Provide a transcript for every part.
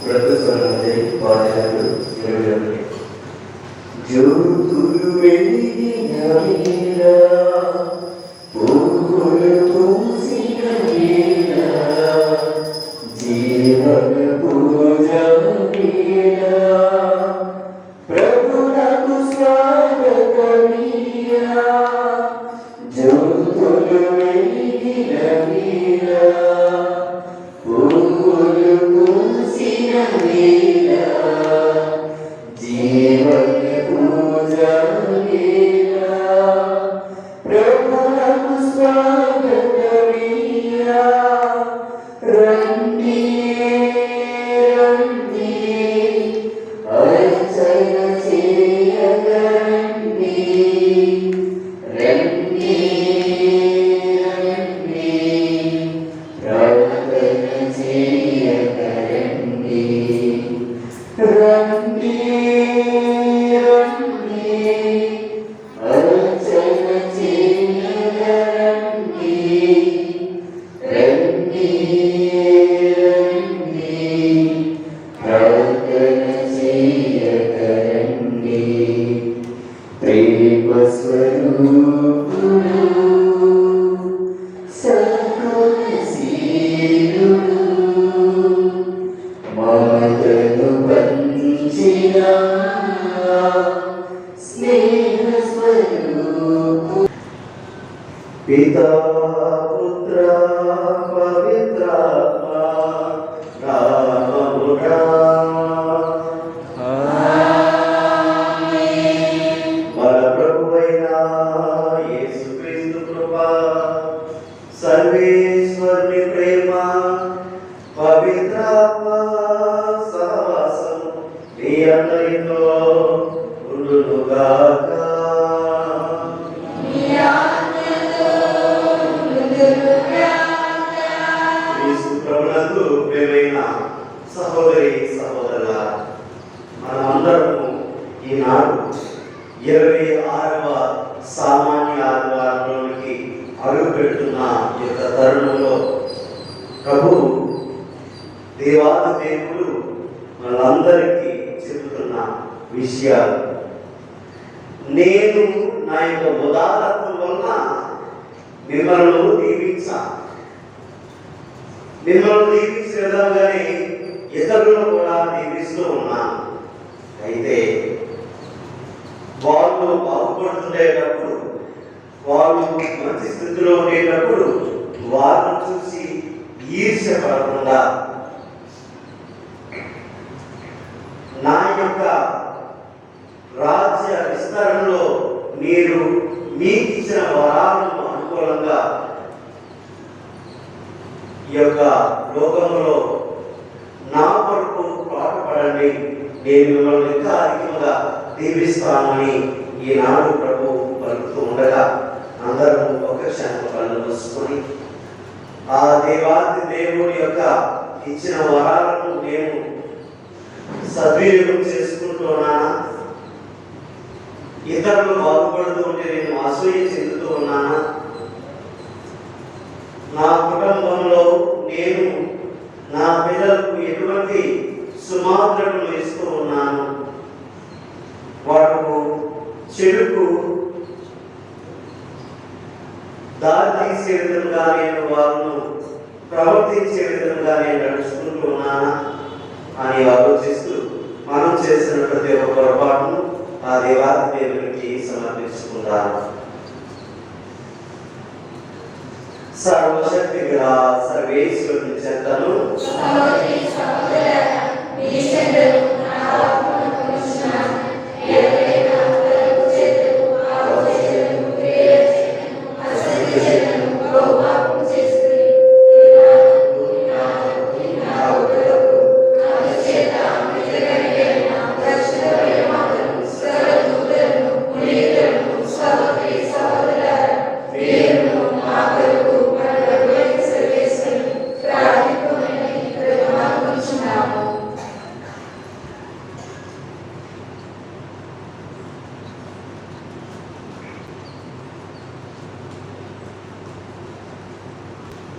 Professor పాఠశాలలు 21 జ్యోతులు వెలిగిన వేళ పూలు పూసిన వేళ జీవన పూజ వేళ ప్రభునకు స్వాగతమీయ జ్యోతులు వెలిగిన వేళ పూలు పూసిన వేళ జీవన పూజ వేళ ప్రభునకు స్వాగతమీయ రండి రండి అర్చన చేయగ రండి రండి రండి ప్రార్థన చేయగ రండి రండి రండి అర్చన చేయగ రండి రండి రండి ప్రార్థన చేయగ రండి ప్రేమ స్వరూపుడు సద్గుణశీలుడు మమతను పంచిన స్నేహ స్వరూపుడు పితా పుత్ర పవిత్రాత్మ నామమునా మన ప్రభువైన యేసుక్రీస్తు కృప సర్వేశ్వరుని ప్రేమ పవిత్రాత్మ సహవాసం మీ అందరితో ఉండునుగాక. క్రీస్తు ప్రభునందు ప్రియమైన సహోదరి సహోదరులారా, మనమందరము ఈనాడు 26వ సామాన్య ఆదివారంలోనికి అడుగు పెడుతున్న ఈ యొక్క తరుణంలో ప్రభు దేవాది దేవుడు మనందరికీ చెబుతున్న విషయాలు, నేను నా యొక్క ఉదారత్వం వలన మిమ్మల్ని దీవించాను. మిమ్మల్ని దీవించిన విధంగానే ఇతరులను కూడా దీవిస్తూ ఉన్నాను. అయితే వాళ్ళు బాగుపడుతుండేటప్పుడు, వాళ్ళు మంచి స్థితిలో ఉండేటప్పుడు వారిని చూసి ఈర్ష్య పడకుండా నా యొక్క రాజ్య విస్తరణలో మీరు మీకు ఇచ్చిన వరాలను అనుకూలంగా ఈ యొక్క లోకంలో నా కొరకు పాటుపడండి, నేను మిమ్మల్ని ఇంకా అధికంగా దీవిస్తానని ఈనాడు ప్రభు పలుకుతూ ఉండగా అందరూ ఒక క్షణం కళ్ళు మూసుకొని ఆ దేవాది దేవుని యొక్క ఇచ్చిన వరాలను నేను సద్వినియోగం చేసుకుంటున్నానా? ఇతరులు బాగుపడుతూ ఉంటే నేను అసూయ చెందుతూ ఉన్నానా? నా కుటుంబంలో నేను నా పిల్లలకు ఎటువంటి సుమాత్రలు ఇస్తూ ఉన్నాను? వాటికు చెడుకు దారి తీసే విధంగా నేను వారిని ప్రవర్తించే విధంగా నేను నడుచుకుంటూ ఉన్నానా అని ఆలోచిస్తూ మనం చేసిన ప్రతి ఒక్క పొరపాటును ఆ దేవాది దేవునికి సమర్పించుకుంటాను. సర్వశక్తి గల సర్వేశ్వరుని చెంతను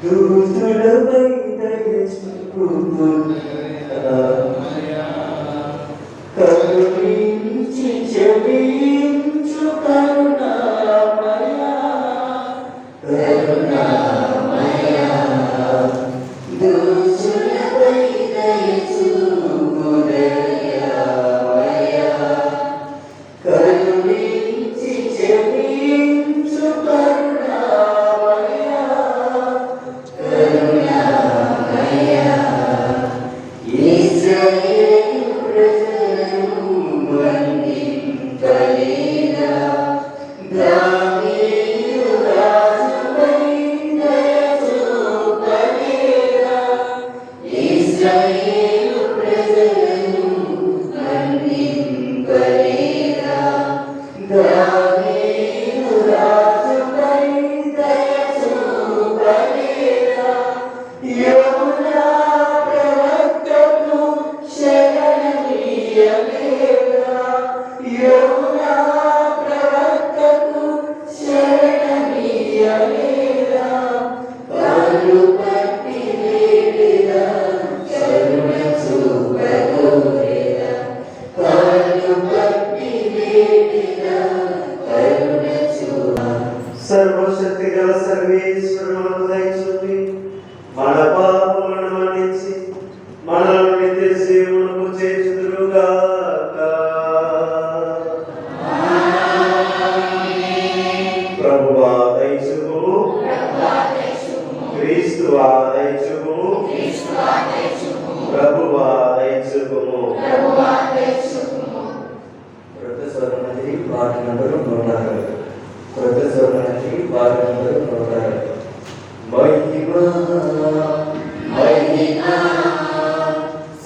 దూతులపై దయ చూపుతున్నా సర్వశక్తి గల సర్వేశ్వరుడు దయచూపి మన పాపములను మన్నించి మనల్ని నిత్య జీవమునకు చేర్చుదురుగాక. ప్రభువా దయచూపుము, క్రీస్తువా దయచూపుము, ప్రభువా దయచూపుము. Professor ward number 160. Professor ward number 160. మహిమా మహిమా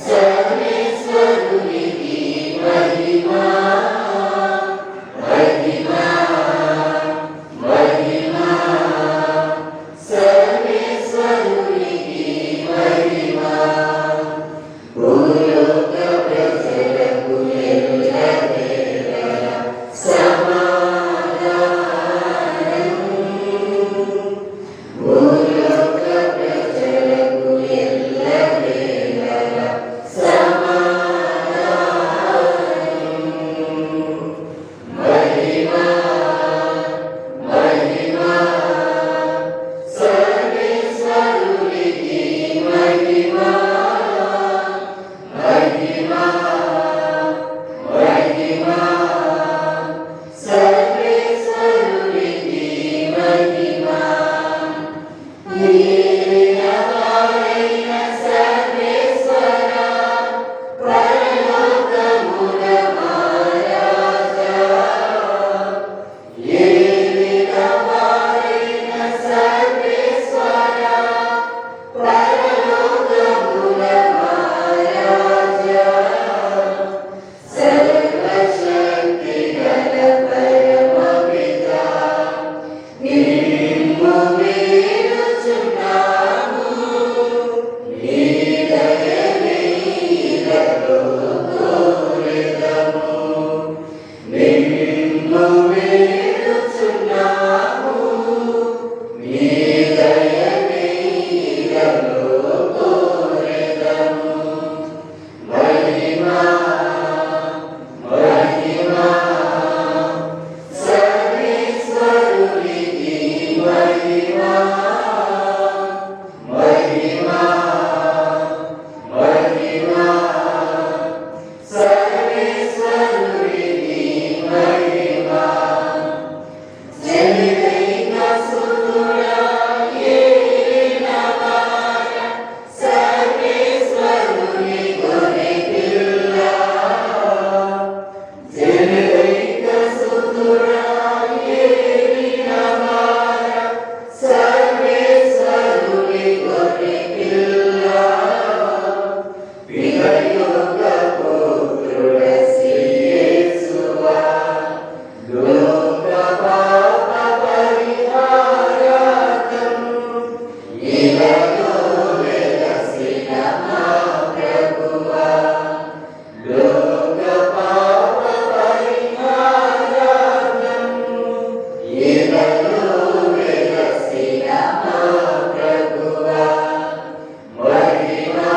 సర్వేశ్వరునికి మహిమా మహిమా మహిమా సర్వేశ్వరునికి మహిమా. భూలోక ప్రజలకు ఎల్లవేళలా సమాధానం. భూలోక ప్రజలకు ఎల్లవేళలా సమాధానం. మహిమా మహిమా సర్వేశ్వరునికి మహిమా మహిమా మహిమా సర్వేశ్వరునికి మహిమా. నీవైన సర్వేశ్వర పరలోకమున మహారాజా, నీవైన సర్వేశ్వర పరలోకమున మహారాజా, సర్వశక్తి గల పరమ పితా, నిన్ను వేడుచున్నాము. నీ దయనే ఇలలో కోరెదము. నిన్ను వేడుచున్నాము. నీ దయనే ఇలలో కోరెదము. మహిమా మహిమా సర్వేశ్వరునికి మహిమా మహిమా మహిమా సర్వేశ్వరునికి మహిమా. జనితైన సుతుడా ఏలిన వార సర్వేశ్వరుని గొర్రె పిల్ల. జనితైన సుతుడా ఏలిన వార సర్వేశ్వరుని గొర్రె పిల్ల. వినయోగ పుత్రుడ శ్రీ యేసువా, లోక పాప పరిహారార్థం ఇలలో వెలసిన మా ప్రభువా. లోక పాప పరిహారార్థం ఇలలో వెలసిన మా ప్రభువా. మహిమా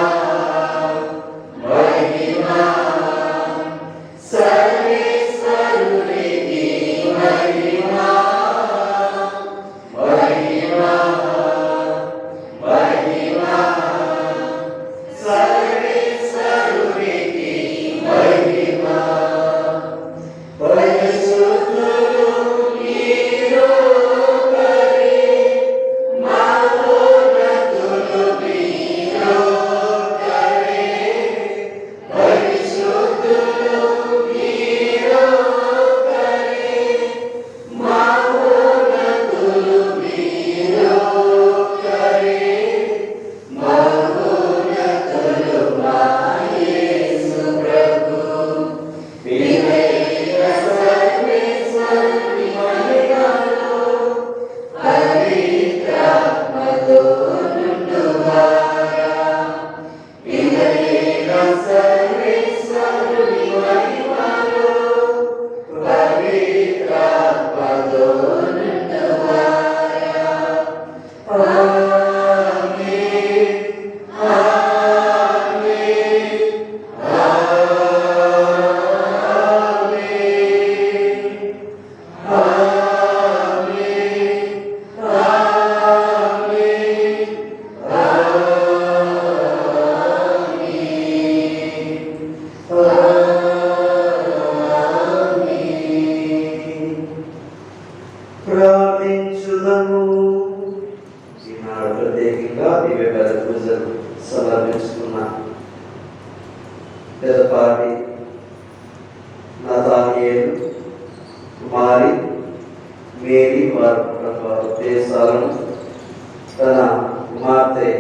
ప్రార్థించుదము. ఈనాడు ప్రత్యేకంగా దివ్య బలి పూజలు సమర్పించుకున్న పెదపాటి నతానియేలు కుమారి మేరీ వారి కుటుంబ ఉద్దేశాలను తన కుమార్తె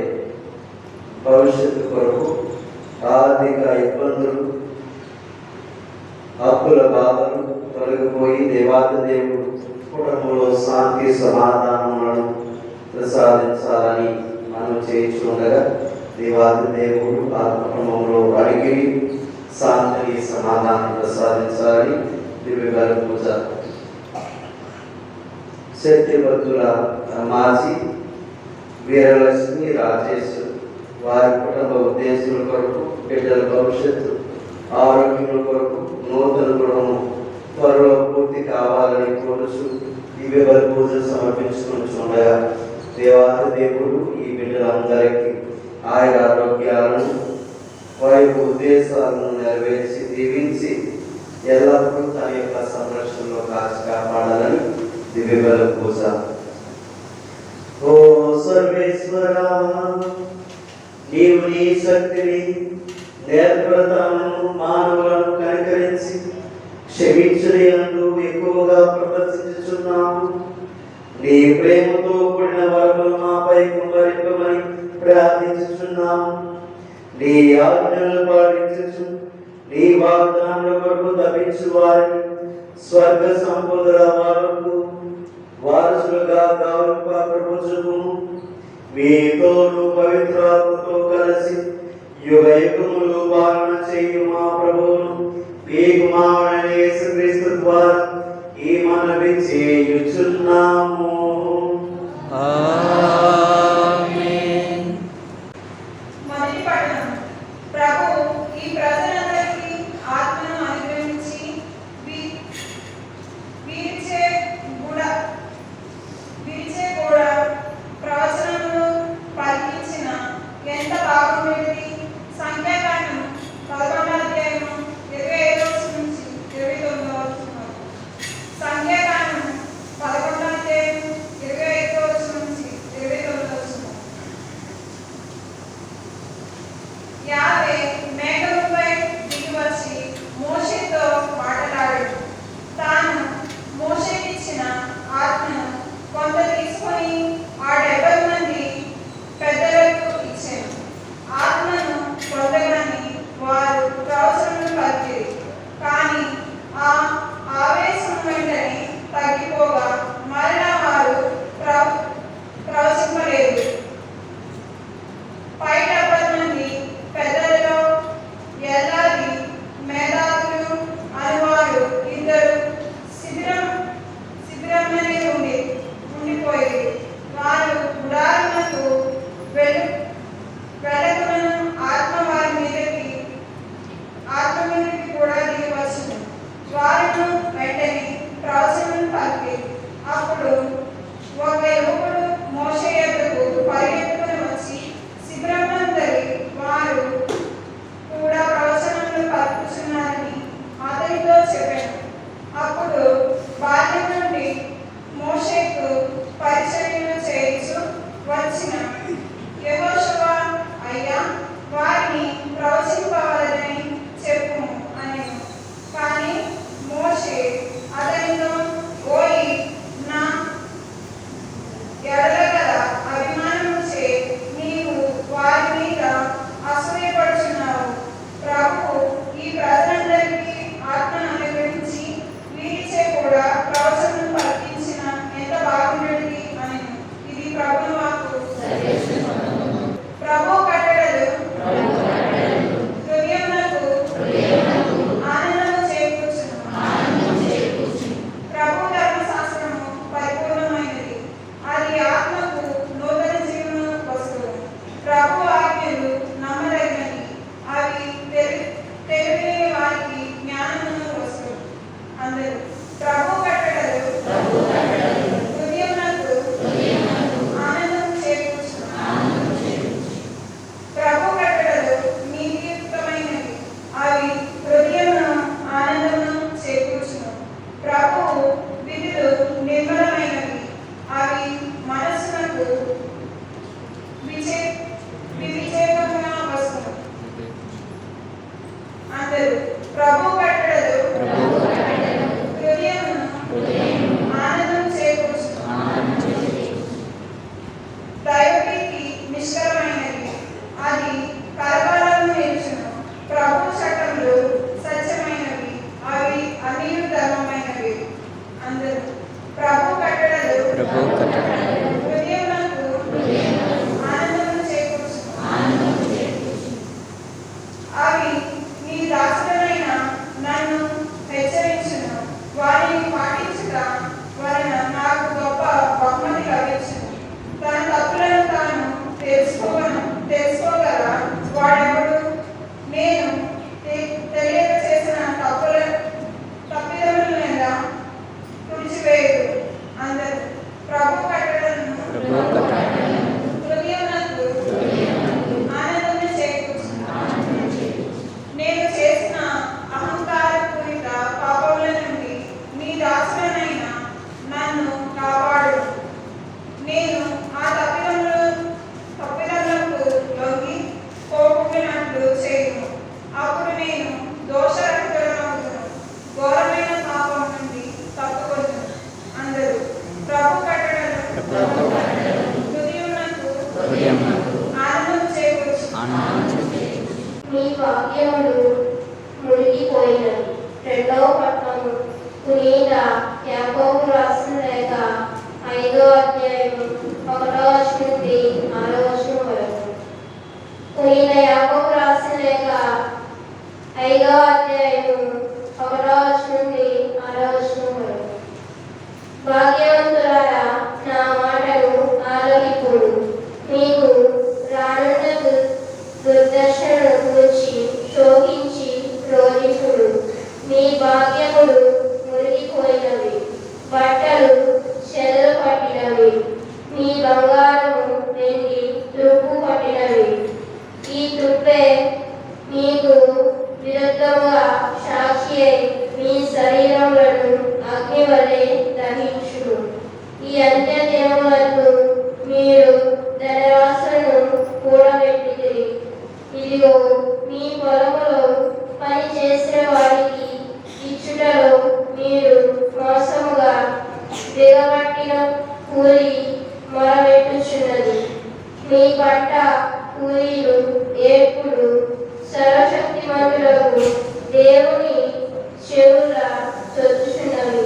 భవిష్యత్తు కొరకు ఆర్థిక ఇబ్బందులు అప్పుల బాధలు తొలగిపోయి దేవాది దేవుడు కుటుంబంలో శాంతి సమాధానములను ప్రసాదించాలని మనం చేయించుండగా దేవాది దేవుడు ఆ కుటుంబంలో అడిగి శాంతిని సమాధానం ప్రసాదించాలని దివ్య బలి పూజ సత్యభక్తుల మాజీ వీరలక్ష్మి రాజేష్ వారి కుటుంబ ఉద్దేశముల కొరకు బిడ్డల భవిష్యత్తు ఆరోగ్యముల కొరకు నూతన గృహము త్వరలో పూర్తి కావాలని కోరుచు దివ్య బలి పూజలు సమర్పించుకుంటుండగా దేవాది దేవుడు ఈ బిడ్డలందరికీ ఆయన ఆరోగ్యాలను వారి ఉద్దేశాలను నెరవేర్చి దీవించి ఎల్లప్పుడూ తన యొక్క సంరక్షణలో కాచి కాపాడాలని దివ్య బలి పూజ. ఓ సర్వేశ్వర, నీవు నీ శక్తిని నేర్పడతాను మానవులను కనికరించి క్షమించడందు ఎక్కువగా ప్రదర్శించుచున్నాము. నీ ప్రేమతో కూడిన వరములు మాపై కుమ్మరింపమని ప్రార్థించుచున్నాము. నీ ఆజ్ఞలు పాటించు నీ వాగ్దానముల కొరకు తప్పించు వారిని స్వర్గ సంపదల వరకు వారసులుగా గావింప ప్రభుత్వము. మీతోను పవిత్రాత్మతో కలిసి యుగ యుగములు పాలన చేయు మా ప్రభువును మీ కుమారుడైన యేసుక్రీస్తు ద్వారా ఈ మనవి చేయుచున్నాము. ఆమేన్. మొదటి పఠనం. ప్రభువు ఈ ప్రజలందరికీ ఆత్మను అనుగ్రహించి వీరిచే కూడా ప్రవచనములు పలికించిన ఎంత బాగుండేది. సంఖ్యాకాండం 11వ అధ్యాయము 25 నుంచి 29 వరకు. సంఖ్యాకాండం 11వ అధ్యాయం అందరూ ప్రభు కట్టడలు హృదయమును ఆనందం చేకూర్చు. దైవభీతి నిష్కలమైనది, అది కలకాలము నిలుచును. ప్రభు చట్టములు సత్యమైనవి, అవి అన్ని ధర్మమైనవి. అందరూ ప్రభు కట్టడలు హృదయమునకు ఆనందము చేకూర్చు. అవి నీ దాసుడనైన నన్ను హెచ్చరించును. వారిని పాటించుట వలన నాకు గొప్ప బహుమతి లభించును. తన తప్పులను తాను తెలుసుకోగల వాడెవడు? నేను తెలియక చేసిన తప్పిదములను ఎలా తుడిచివేయడు. అందరూ ప్రభు కట్టడలను హృదయమునకు ఆనందము చేకూర్చు. నేను చేసిన అహంకారపూరిత పాపముల నుండి నీ దాసుడనైన నన్ను కాపాడు. నేను ఆ తప్పిదములకు లొంగి పోకున్నట్లు చేయుము. అప్పుడు నేను దోషరహితుడనవుదును, ఘోరమైన పాపం నుండి తప్పుకొందును. అందరూ ప్రభు కట్టడలు హృదయమునకు ఆనందం చేకూర్చు. మీ వాక్యములు మునిగిపోయినవి. రెండవ పట్టణము పునీత యాకోబు రాసిన లేఖ 5వ అధ్యాయము 1వ వచనం నుండి 6వ వచనం వరకు. పునీత యాకోబు రాసిన లేఖ 5వ అధ్యాయము 1వ వచనం నుండి 6వ వచనం వరకు. భాగ్యవంతులారా, నా మాటను ఆలకింపుడు. మీకు రానున్న దుర్దర్శనను గురించి శోకించి రోధించుడు. మీ భాగ్యములు మునిగిపోయినవి, బట్టలు చెదలు పట్టినవి, మీ బంగారము వెండి తుప్పు పట్టినవి. ఈ తుప్పే మీకు విరుద్ధంగా సాక్షి అయి మీ శరీరములను అగ్ని వలె దహించును. ఈ అంత్య దినములకు మీరు ధనరాశులను కూడబెట్టిదిరి. ఇదిగో, మీ పొలములో పని చేసే వారికి ఇచ్చుటలో మీరు మోసముగా దిగబట్టిన కూలి మొరబెట్టుచున్నది. మీ పంట కూలీలు ఏర్పుడు సర్వశక్తిమంతులకు దేవుని చెవుల చొచ్చుచున్నవి.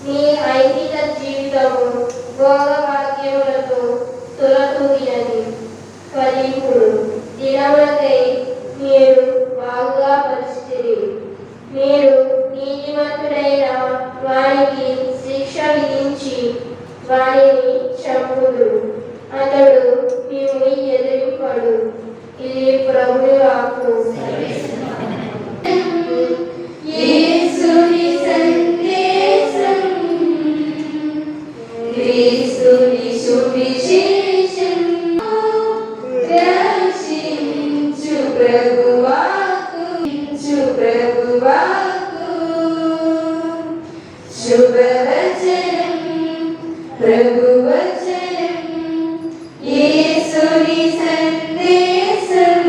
మీ ఐహిక జీవితము భోగభాగ్యములతో తులతూగినది. ఫలింపుడు దినములకై మీరు బాగుగా పరిస్థితి. మీరు నీతిమంతుడైన వారికి శిక్ష విధించి వారిని చంపుదురు. అతడు మేము ఎదిరింపడు. ఇది ప్రభుని వాక్కు. యేసుని సందేశం, క్రీస్తుని సువిశేషం, రక్షించు ప్రభువాకు, శుభవచనం, ప్రభువచనం, యేసుని సందేశం,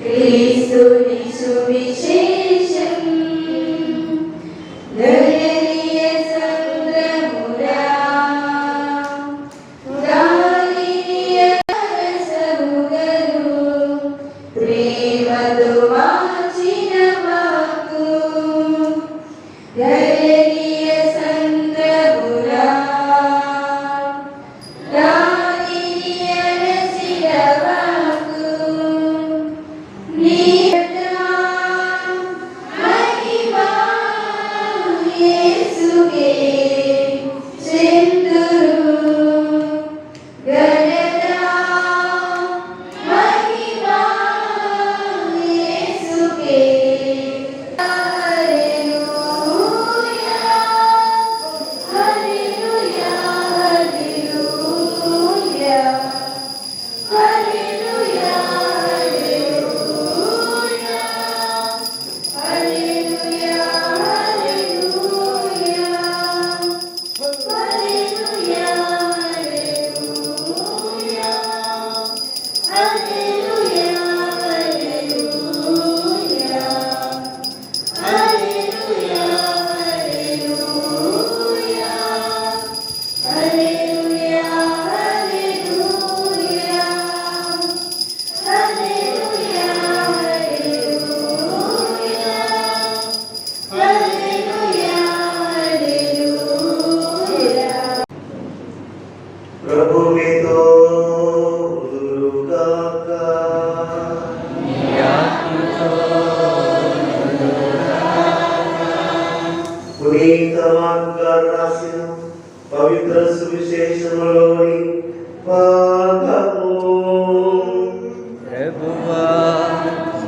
క్రీస్తుని సువిశేషం. గలిలయ సముద్రమురా, గాలిలయ రసముగలు, ప్రేమతో మార్చిన వాకు. గలిలయ సంద్రమురా, గాలిలయ రసిన వాకు. మహిమా యేసుకే చెందురు. ఘనత మహిమా యేసుకే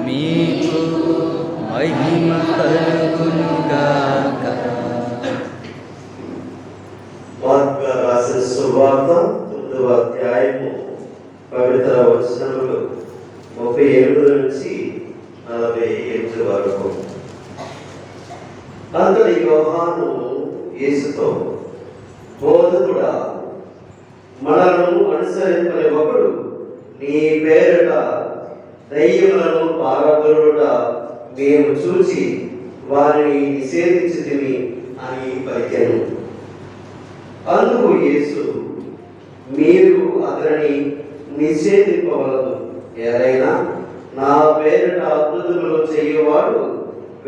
మీకు మహిమ కలుగునుగాక. మార్కు రాసిన సువార్త 9వ అధ్యాయము పవిత్ర వచనములు 38 నుంచి 48 వరకు. అంతటి యోహాను యేసుతో, బోధకుడా, మనలను అనుసరింపని ఒకడు నీ పేరిట దయ్యములను పారదోలుట మేము చూచి వారిని నిషేధించితిమి అని పలికెను. అందుకు యేసు, మీరు అతనిని నిషేధింపవలదు. ఏదైనా నా పేరిట అద్భుతములు చేయువాడు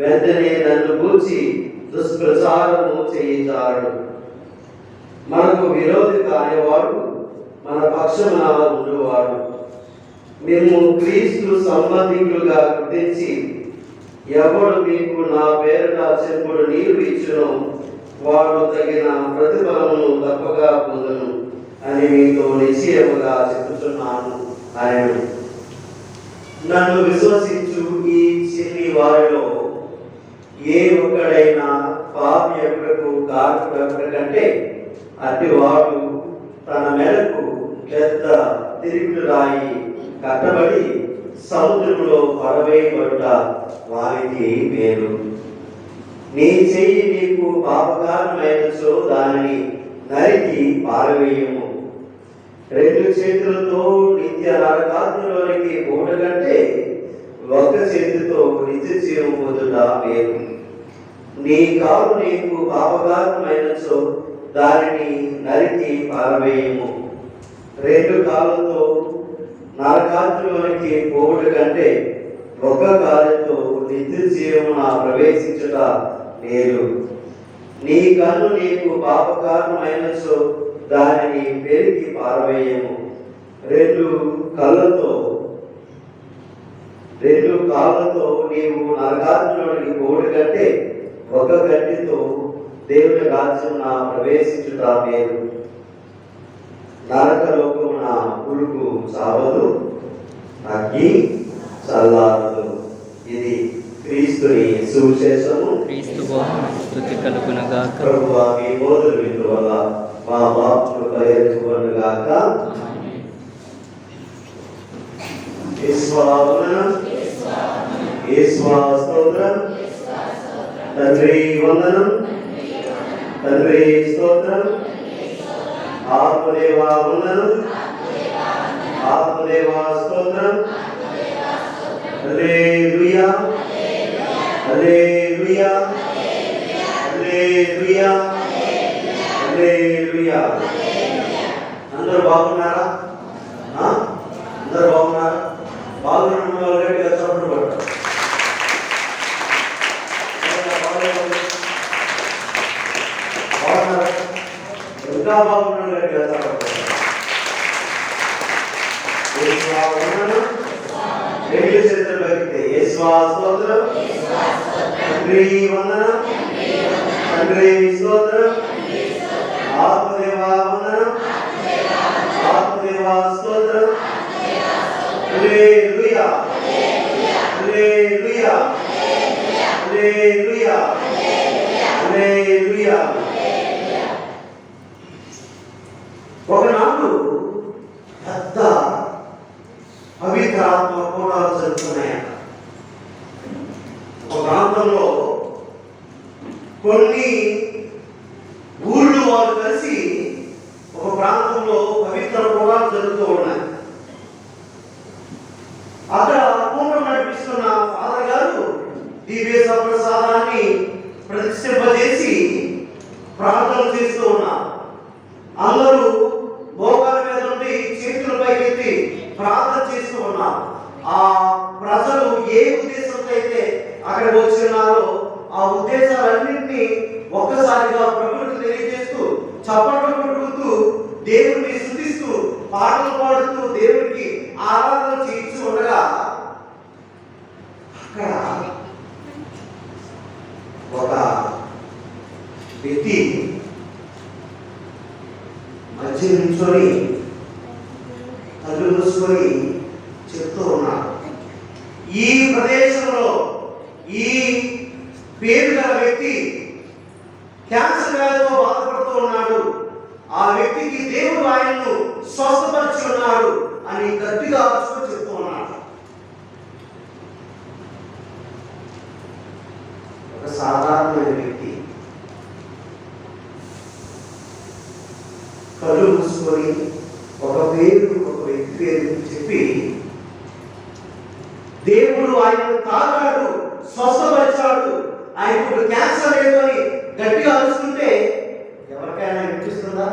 వెంటనే నన్ను గూర్చి దుష్ప్రచారము చేయించాడు. మనకు విరోధి కానివాడు మన పక్షమున ఉండువాడు. మేము క్రీస్తు సంబంధికులుగా గుర్తించి, ఎవడు మీకు నా పేరిట చెంపుడు నీరు ఇచ్చునో వాడు తగిన ప్రతిఫలమును తప్పగా పొందును అని మీతో నిశ్చయముగా చెబుతున్నాను ఆయన. నన్ను విశ్వసించు ఈ చిన్ని వారిలో ఏ ఒక్కడైనా పాపి ఎక్కడకు కారకుడు కంటే అట్టివాడు తన మెడకు పెద్ద తిరిగి రాయి కట్టబడి సముద్రంలో పడవేయబడుట వారికి మేలు. నీ చెయ్యి నీకు పాపకారమైనచో దానిని నరికి పారవేయము. 2 చేతులతో నిత్య నరకాగ్నిలోనికి పోవుట కంటే ఒక్క చేతితో నిత్య జీవం పొందుట మేలు. నీ కాలు నీకు పాపకారమైనచో దానిని నరికి పారవేయము. 2 కాళ్ళతో నరకాగ్నిలోనికి పోవుట కంటే ఒక్క కాలుతో నిత్య జీవమున ప్రవేశించుట మేలు. నీ కన్ను నీకు పాపకారణమైనచో దానిని పెరిగి పారవేయము. 2 కాళ్ళతో నీవు నరకాగ్నిలోనికి పోవుట కంటే ఒక గంటితో దేవుని రాజ్యమున ప్రవేశించుట మేలు. నరక లోకమున పురుగు చావదు, అగ్ని చల్లారదు. ఇది క్రీస్తుని సువిశేషము. క్రీస్తువా స్తుతి కలుగునుగాక. ప్రభువా, మీ బోధలు వినుట వల్ల మా పాపములు పరిహరించుకొనుగాక. యేసువా స్తోత్రం. తండ్రి వందనం. తండ్రి స్తోత్రం. ఆత్మదేవా వందనం. ఆత్మదేవా స్తోత్రం. హల్లెలూయా, హల్లెలూయా, హల్లెలూయా, హల్లెలూయా. అందరూ బాగున్నారా? అందరూ బాగున్నారా? బాగున్న వాళ్ళు గట్టిగా చప్పట్లు కొట్టారు. బాగున్నారా? ఇంకా బాగున్న గట్టిగా చప్పట్లు కొట్టారు. రెండు చేతులు పైకెత్తి, యేసువా స్తోత్రం. తండ్రి వందనం. తండ్రి స్తోత్రం. ఆత్మదేవా వందనం. ఆత్మదేవా స్తోత్రం. హల్లెలూయా, హల్లెలూయా, హల్లెలూయా, హల్లెలూయా. ఒకనాడు పెద్ద పవిత్రాత్మ కూడాలు జరుగుతున్నాయట. ఒక ప్రాంతంలో కొన్ని ఊళ్ళు వారు కలిసి ఒక ప్రాంతంలో పవిత్ర కూడాలు జరుగుతూ ఉన్నాయి. అక్కడ కూటం నడిపిస్తున్న ఫాదర్ గారు దివ్య ప్రసాదాన్ని ప్రతిష్ఠింపజేసి ప్రార్థన చేస్తూ ఉన్నారు. అందరూ మోకాల మీద నుండి చేతుల పైకెత్తి ప్రార్థన చేస్తూ ఉన్నారు. ఆ ప్రజలు ఏ ఉద్దేశంతో అయితే అక్కడికి వచ్చినారో ఆ ఉద్దేశాలన్నింటినీ ఒక్కసారిగా ప్రభువుకు తెలియజేస్తూ చప్పట్లు కొట్టుకుంటూ దేవుడిని స్తుతిస్తూ పాటలు పాడుతూ దేవుడికి ఆరాధన చేయించు ఉండగా అక్కడ ఒక వ్యక్తి మధ్య నిల్చొని కళ్ళు మూసుకొని చెప్తూ ఉన్నాడు. ఈ ప్రదేశంలో ఈ పేరు గల వ్యక్తి క్యాన్సర్ వ్యాధితో బాధపడుతూ ఉన్నాడు, ఆ వ్యక్తికి దేవుడు ఆయన్ను స్వస్థపరిచి ఉన్నాడు అని గట్టిగా అరుచుకొని చెప్తూ ఉన్నాడు. ఒక సాధారణమైన వ్యక్తి కళ్ళు మూసుకొని ఒక వ్యక్తి పేరు చెప్పి దేవుడు ఆయనను తాకాడు, స్వస్థపరిచాడు, ఆయనకు క్యాన్సర్ లేదు అని గట్టిగా అరుస్తుంటే ఎవరికైనా వినిపిస్తుందా?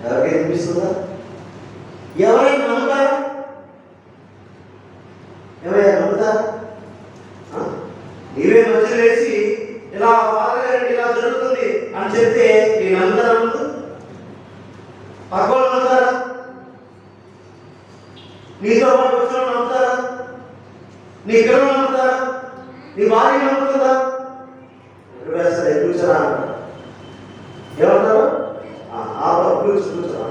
ఎవరికైనా వినిపిస్తుందా? ఎవరైనా నమ్ముతారా? ఎవరైనా నమ్ముతారా? నీవే మధ్యలో వేసి ఇలా ఫాదర్ ఇలా జరుగుతుంది అని చెప్తే నేను నమ్ముతారా? పక్కన నమ్ముతారా? నీతో పాటు వచ్చిన నమ్ముతారా? నీ పిల్లలు నమ్ముతారా? నీ భార్య నమ్ముతుందా? సరే కూర్చోరా ఏమంటారు? కూర్చోరా.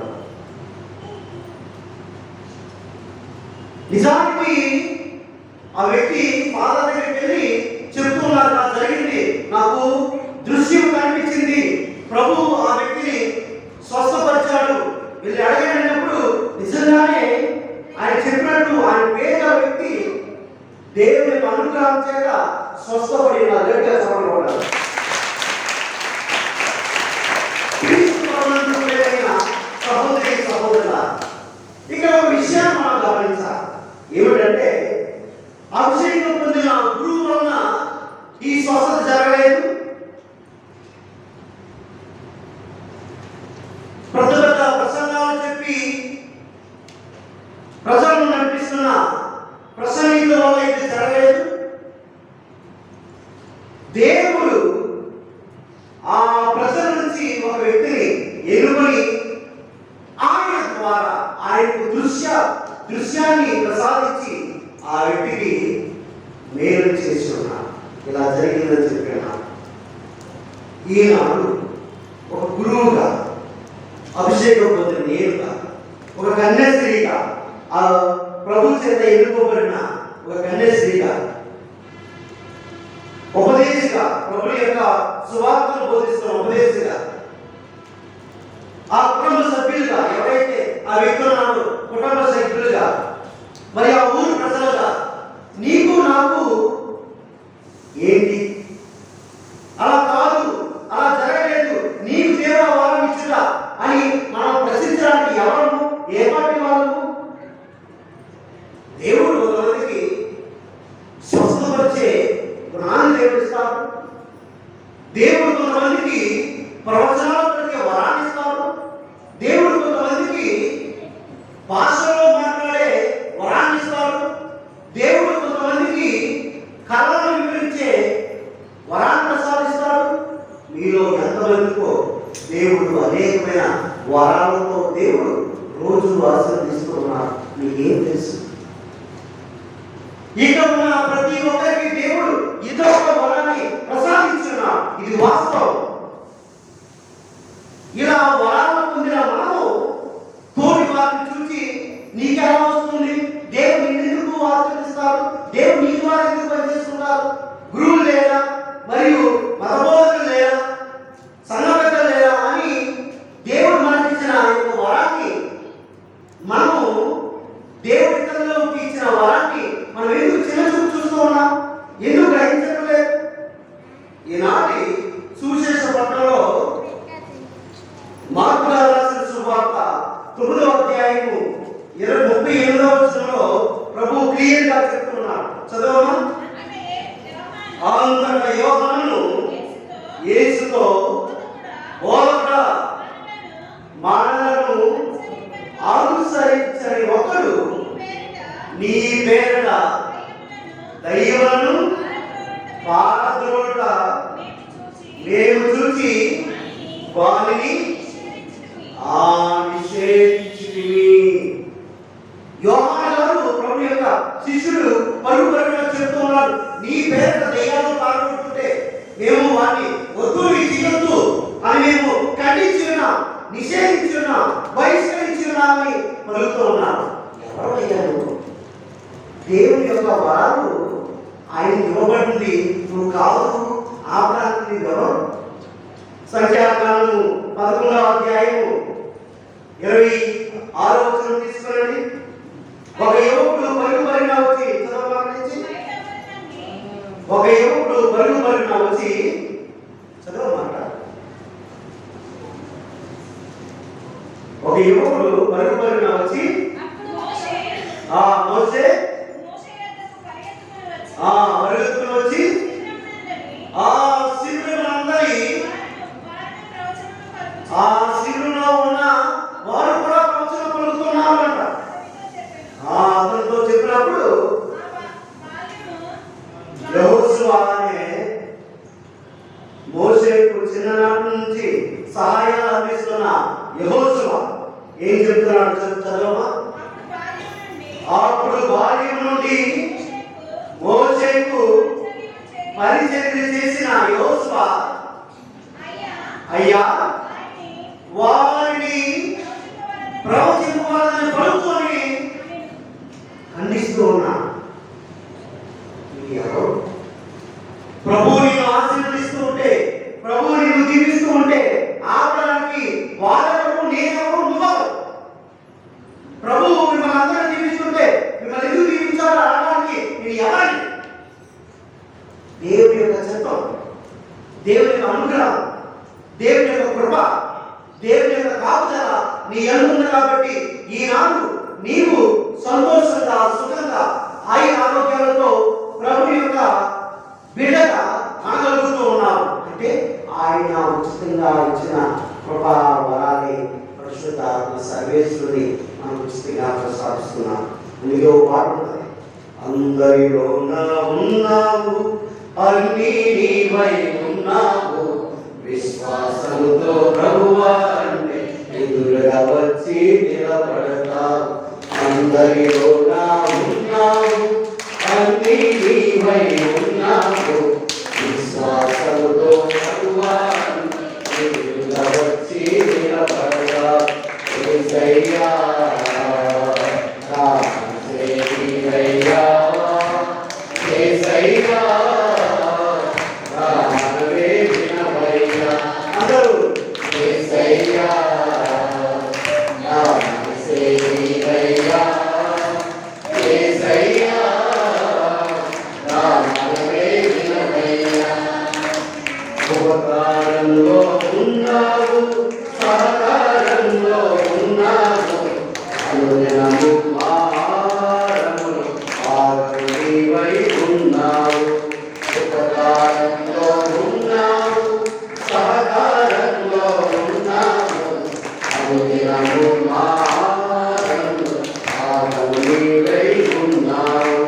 నిజానికి ఆ వ్యక్తి ఫాదర్ దగ్గరికి వెళ్ళి చెప్తున్నారు, నాకు జరిగింది, నాకు దృశ్యం కనిపించింది, ప్రభు ఆ వ్యక్తిని స్వస్థపరిచాడు. వీళ్ళు అడగనప్పుడు నిజంగానే ఆయన చెప్పినట్టు ఆయన పేద వ్యక్తి దేవుని అనుగ్రహం చేత స్వస్థపడిన గట్టిగా చెప్పబడ్డారు. సహోదరి సహోదరుల, ఇక్కడ ఒక విషయాన్ని మనం గమనించాలి. ఏమిటంటే అభిషేకం పొందిన గురువు వలన ఈ స్వస్థత జరగలేదు. పెద్ద పెద్ద ప్రసంగాలు చెప్పి ప్రజలను నడిపిస్తున్న ప్రసంగికుల వల్ల ఇది జరగలేదు. దేవుడు ఆ ప్రజల నుంచి ఒక వ్యక్తిని ఎన్నుకొని ఆయన ద్వారా ఆయనకు దృశ్యాన్ని ప్రసాదించి ఆ వ్యక్తికి మేలు చేసి ఉన్నాడు. ఇలా జరిగిందని చెప్పాను. ఈనాడు ఒక గురువుగా, అభిషేకం పొందిన నేనుగా, ఒక కన్యాస్త్రీగా, ఆ ప్రభు చేత ఎన్నుకోబడిన ఒక కన్యాస్త్రీగా, ఉపదేశిగా, ప్రభు యొక్క సువార్తను బోధిస్తున్న ఉపదేశిగా, ఆ కుటుంబ సభ్యులుగా, ఎవరైతే ఆ వ్యక్తులు ఉన్నారో కుటుంబ సభ్యులుగా, మరి ఆ ఊరు ప్రజలుగా, నీకు నాకు ఏంటి? అలా కాదు, అలా జరగలేదు, నీకు దేవుడు వరం ఇచ్చుట అని మనం ప్రశ్నించడానికి ఎవరు? ఏ పార్టీ వాళ్ళు? దేవుడు కొంతమందికి స్వస్థపరిచే గుణాన్ని దేవుడు ఇస్తాడు. దేవుడు కొంతమందికి ప్రవచనాలు పలికే వరాన్ని ఇస్తాడు. దేవుడు కొంతమందికి భాషలో మాట్లాడే వరాన్ని ఇస్తాడు. దేవుడు కొంతమందికి కళలను వివరించే వరాన్ని ప్రసాదిస్తాడు. మీలో ఎంతమందికో దేవుడు అనేకమైన వరాలతో దేవుడు రోజు ఆశీర్వదిస్తూ ఉన్నాడు. మీకేం తెలుసు? ఇక ఉన్న ప్రతి ఒక్కరికి దేవుడు ఇదో ఒక వరాన్ని ప్రసాదించున్నాడు. ఇది వాస్తవం. ఇలా వరాలను పొందిన మనము తోటి వారిని చూసి నీకెలా వస్తుంది? దేవుడు నిన్నెందుకు ఆశీర్వదిస్తాడు? దేవుడు నీ ద్వారా ఎందుకు పనిచేస్తున్నారు? గురువులు లేరా? మరియు మతబోధకులు లేరా? సంఘ పెద్దలు లేరా? అని దేవుడు మనకిచ్చిన వరాన్ని మనము, దేవుడి ఇతరులకు ఇచ్చిన వరాన్ని మనం ఎందుకు చిన్న చూపు చూస్తూ ఉన్నాం? ఎందుకు గ్రహించడం లేదు? ఈనాటి సువిశేష పట్టణంలో మార్కు గారు రాసిన సువార్త 9వ అధ్యాయము 38వ వచనంలో ప్రభు క్లియర్ గా చెప్తున్నాడు. చదవమా? అంతటా యోహాను యేసుతో బోధకుడా, మనలను అనుసరించని ఒకడు నీ పేరట దయ్యములను పారద్రోట మేము చూసి వారిని నిషేధించితిమి. యోహాను గారు ప్రభు యొక్క శిష్యుడు పలుపరుగా చెప్తున్నారు, నీ పేరట దయ్యాలను పారగొట్టుంటే మేము వారిని వద్దు, ఇది చేయొద్దు అని మేము ఖండించున్నా, నిషేధించున్నా, బహిష్కరించున్నా అని పలుకుతూ ఉన్నాను. ఎవరయ్యా నువ్వు? దేవుని యొక్క వరాలు ఆయన ఇవ్వబడింది. నువ్వు కాదు ఆపడానికి గౌరవం. సంఖ్యాకాండము 11వ అధ్యాయము 26వ వచనం తీసుకురండి. ఒక యువకుడు పరుగుపరిన వచ్చి చదవమారించి ఒక యువకుడు పరుగుపరిన వచ్చి చదవమాట ఒక యువకుడు పరుగుపరిన వచ్చి మోసే పరుగుతున్న వచ్చి ఆ శిబిరములందరి ఆ శిబిరంలో ఉన్న వారు కూడా ప్రవచనం పలుకుతున్నారంట. అతనితో చెప్పినప్పుడు యెహోషువ అనే మోషేకు చిన్ననాటి నుంచి సహాయాలు అందిస్తున్న యెహోషువ ఏం చెప్తున్నాడు చదవమా. అప్పుడు బాల్యం నుండి మోషేకు పరిచర్య చేసిన యెహోషువ అయ్యా వారిని ప్రవచింపవాలని పలుకొని ఖండిస్తూ ఉన్నా. ప్రభువు నిన్ను ఆశీర్వదిస్తూ ఉంటే, ప్రభువు నిన్ను దీవిస్తూ ఉంటే ఆపడానికి వాళ్ళెవరు, నేనెవరు, నువ్వెవరు? ప్రభువు మిమ్మల్ని అందరూ దీవిస్తుంటే మిమ్మల్ని ఎందుకు దీవించాలో అనడానికి నేను ఎవరిని? దేవుని యొక్క చిత్తం, దేవుని యొక్క అనుగ్రహం, దేవుని యొక్క కృప, దేవుని యొక్క కాపుదల నీ అనుకుంది కాబట్టి ఈనాడు నీవు సంతోషంగా సుఖంగా ఆయన ఆరోగ్యాలతో ప్రభు యొక్క బిడ్డగా అనగలుగుతూ ఉన్నావు. అంటే ఆయన ఉచితంగా ఇచ్చిన కృపా వరాన్ని పరిశుద్ధ సర్వేశ్వరుని మనం ఉచితంగా ప్రసాదిస్తున్నాం. అందుకే ఓ పాట ఉంటుంది, అందరిలో ఉన్నావు అన్నీ నీవై ఉన్నావు, విశ్వాసముతో ప్రభువా అంటే ఎదురుగా వచ్చి నిలబడతావు. అందరిలో ఉన్నావు అన్నీ నీవై ఉన్నావు, విశ్వాసముతో ప్రభువా అంటే ఎదురుగా వచ్చి నిలబడతావు. యేసయ్యా ఉపకారంలో ఉన్నావు, సహకారంలో ఉన్నావు, అనుదినము ఆహారమును ఆగనివై ఉన్నావు. ఉపకారంలో ఉన్నావు, సహకారంలో ఉన్నావు, అనుదినము ఆహారమును ఆగనివై ఉన్నావు.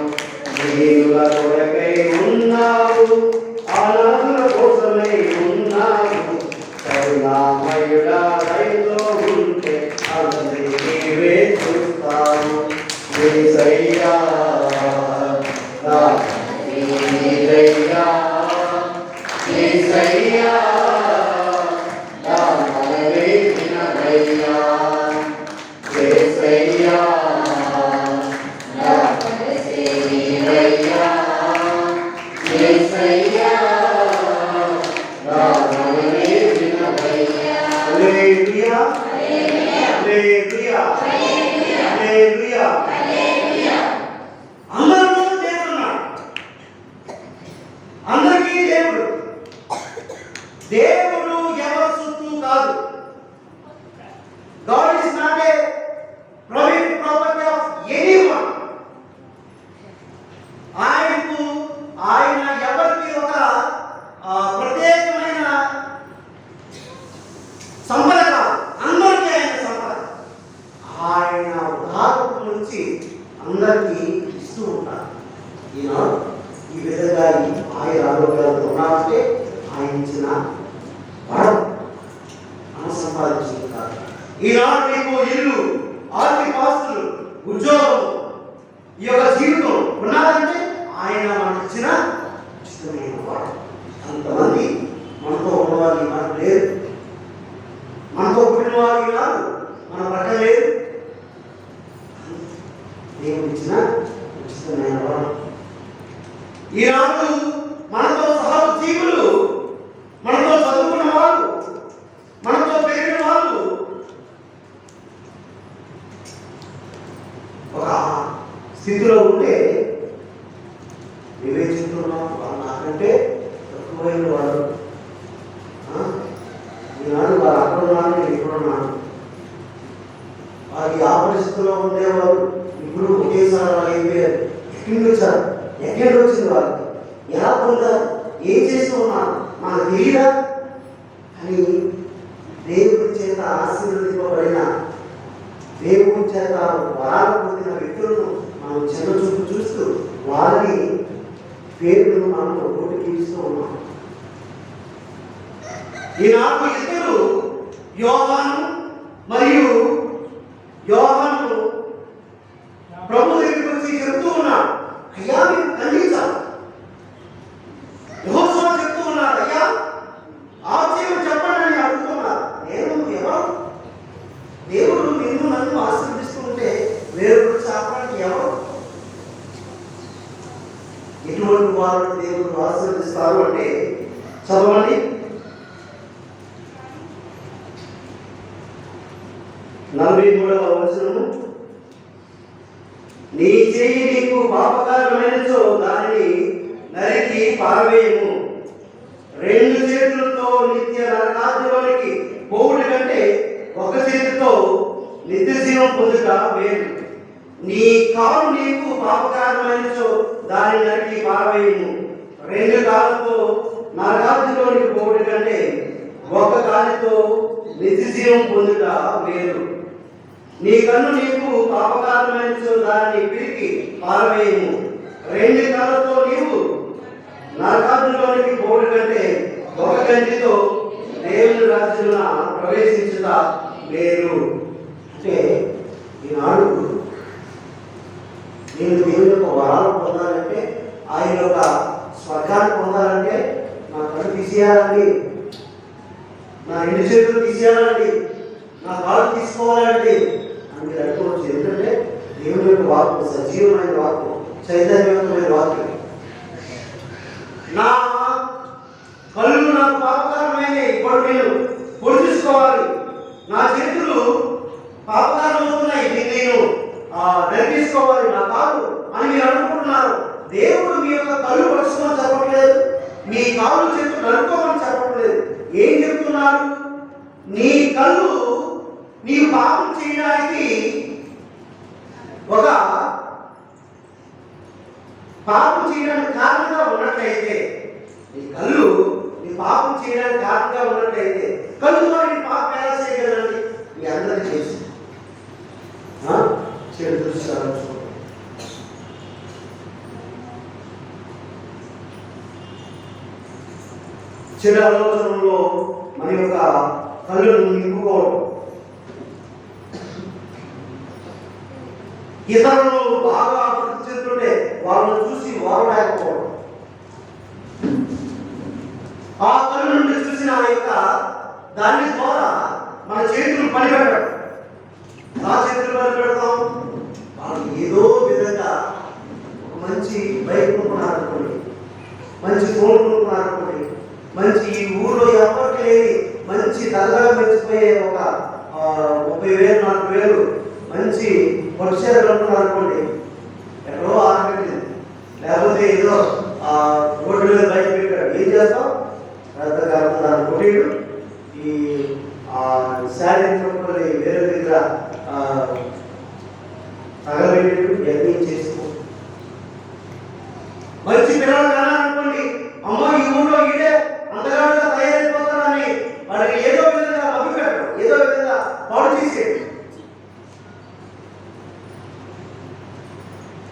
దీనుల కొరకై ఉన్నావు, అనాథుల కోసమై ఉన్నావు, కరుణామయుడా దయతో ఉంటే అందరినీ నీవే చూస్తావు. యేసయ్యా నా యేసయ్యా యేసయ్యా నా మనవే వినవయ్యా. యేసయ్యా నా మనసే వినవయ్యా. యేసయ్యా నా మనవే వినవయ్యా. హల్లెలూయా హల్లెలూయా హల్లెలూయా. అందరిలో దేవుడు ఉన్నాడు, అందరికీ దేవుడు. దేవుడు ఎవరి చుట్టూ కాదు. God is not a private property of anyone. ఆయన ఎవరికి ఒక ప్రత్యేకమైన సంపద కాదు, అందరికీ ఆయన సంపద. ఆయన ఉదాహరణ నుంచి అందరికీ ఇస్తూ ఉంటారు. ఈనాడు ఈ విధంగా ఆయన ఆరోగ్యాలతో ఉన్నారంటే ఆయన ఇచ్చిన వరం, మనం సంపాదించింది కాదు. ఈనాడు నీకు ఇల్లు, ఆర్థిక ఆస్తులు, ఉద్యోగం, ఈ యొక్క జీవితం ఉన్నారంటే ఆయన మనకు ఇచ్చిన ఉచితమైన వాడు. అంతమంది మనతో ఉన్నవాళ్ళు మనకు లేదు, మనతో పుట్టిన వారు కాదు, మన పట్ల లేదు. దేవుడు ఇచ్చిన ఉచిత ఇష్టమైన వారు. ఈనాడు మనతో సహా జీవులు, మనతో చదువుకున్న వాళ్ళు, మనతో పెరిగిన వాళ్ళు ఒక స్థితిలో ఉంటే వివేచిస్తున్నాం, వాళ్ళు నాకంటే తక్కువైన వాడు. ఈనాడు వారు అక్కడ ఉన్నారు, నేను ఇక్కడ ఉన్నాను. వారికి ఆ పరిస్థితుల్లో ఉండేవారు ఇప్పుడు ఒకేసారి వాళ్ళు అయిపోయారు. ఎక్కడికి వచ్చారు, ఎక్కడికి వచ్చింది వాళ్ళకి, ఎలా పొందారు, ఏం చేస్తూ ఉన్నారు మనకు తెలియదా అని దేవుడి చేత ఆశీర్వదింపబడిన, దేవుడి చేత వరాలు పొందిన వ్యక్తులను మనం చిన్న చూపు చూస్తూ వారిని పేరును మనం ఒకటి ఇస్తూ ఉన్నాం. ఈనాడు ఇద్దరు యోహాను మరియు యోహాను ప్రభు దగ్గరికి వచ్చి చెప్తూ ఉన్నాడు, అయ్యా మేము ఖండించాలి. యెహోషువ చెప్తూ ఉన్నాడు, అయ్యా ఆశ్చర్యం చెప్పండి అని అడుగుతున్నారు. నేను ఎవరు? దేవుడు నిన్ను నన్ను ఆశీర్వదిస్తూ ఉంటే వేరొకరు చెప్పడానికి ఎవరు? ఎటువంటి వారిని దేవుడు ఆశీర్వదిస్తారు అంటే చదవండి. 43వ వచనము, నీ చేయి నీకు పాపకారమైనచో దానిని నరికి పారవేయము. 2 చేతులతో నిత్య నరకాగ్నిలోనికి పోవుట కంటే ఒక చేతితో నిత్య జీవం పొందుట మేలు. నీ కాలు నీకు పాపకారమైనచో దానిని నరికి పారవేయము. 2 కాళ్ళతో నరకాగ్నిలోనికి పోవుట కంటే ఒక కాలితో నిత్య జీవం పొందుట మేలు. నీ కన్ను నీకు పాపకారమైనచో దాన్ని పిరికి పారవేయము. 2 కాళ్ళతో నీవు నరకాగ్నిలోనికి పోవుట కంటే ఒక కంటితో దేవుని రాజ్యంలో ప్రవేశించుట మేలు. అంటే ఈనాడు నేను దేవుని యొక్క వరాలు పొందాలంటే, ఆయన యొక్క స్వర్గాన్ని పొందాలంటే నా కన్ను తీసేయాలండి, నా 2 చేతులు తీసేయాలండి, నా కాళ్ళు తీసుకోవాలండి అని మీరు అనుకోవచ్చు. ఎందుకంటే దేవుని యొక్క వాక్కు సజీవమైన వాక్కు, చైతన్యవంతమైన వాక్యం. నా కళ్ళు నాకు పాపకారమైన, ఇప్పుడు నేను పొడి తీసుకోవాలి, నా చేతులు పాపకారం అవుతున్నాయి, నేను నడిపించుకోవాలి నా కాళ్ళు అని మీరు అనుకుంటున్నారు. దేవుడు మీ యొక్క కళ్ళు పరుచుకోమని చెప్పట్లేదు, మీ కాళ్ళు చేతులు నడుకోమని చెప్పట్లేదు. ఏం చెప్తున్నారు? నీ కళ్ళు నీ పాపం చేయడానికి ఒక పాపం చేయడానికి కారణంగా ఉన్నట్లయితే, నీ కళ్ళు నీ పాపం చేయడానికి కారణంగా ఉన్నట్లయితే కళ్ళుతో నీ పాపం ఎలా చేయగలండి? మీ అందరికీ చేసి చెడు దృశ్యాలు చెడు ఆలోచనలో మన యొక్క కళ్ళను నింపుకోవడం, ఇతరులు బాగా అభివృద్ధి చెందుతుంటే వాళ్ళని చూసి వారలేకపోవడం, ఆ కళ్ళు నుండి చూసిన ఆ యొక్క దాని ద్వారా మన చేతులు పనిపెట్టడం. ఆ చేతులు పనిపెడతాం, వాళ్ళు ఏదో విధంగా ఒక మంచి బైక్ కొనుక్కున్నారనుకోండి, మంచి ఫోన్ కొనుక్కున్నారనుకోండి, మంచి ఈ ఊళ్ళో ఎవరికి లేని మంచి దల్లగా మెచ్చిపోయే ఒక 30,000 40,000 మంచి పట్టుచీరలు అనుకున్నారనుకోండి, ఎక్కడో ఆరబెట్టింది, లేకపోతే ఏదో రోడ్డు మీద బయట పెట్టాడు. ఏం చేస్తాం? పెద్దగా దాన్ని కొట్టేయడు, ఈ శారీ పట్టుకొని వేరే దగ్గర తగలబెట్టేడు, ఇవన్నీ చేసుకో. మంచి పిల్లలు కానాలనుకోండి, అమ్మ ఈ ఊళ్ళో ఈడే అందగాడుగా తయారైపోతాడని వాడికి ఏదో విధంగా మభ్యపెట్టడం, ఏదో విధంగా పాడు చేసేది.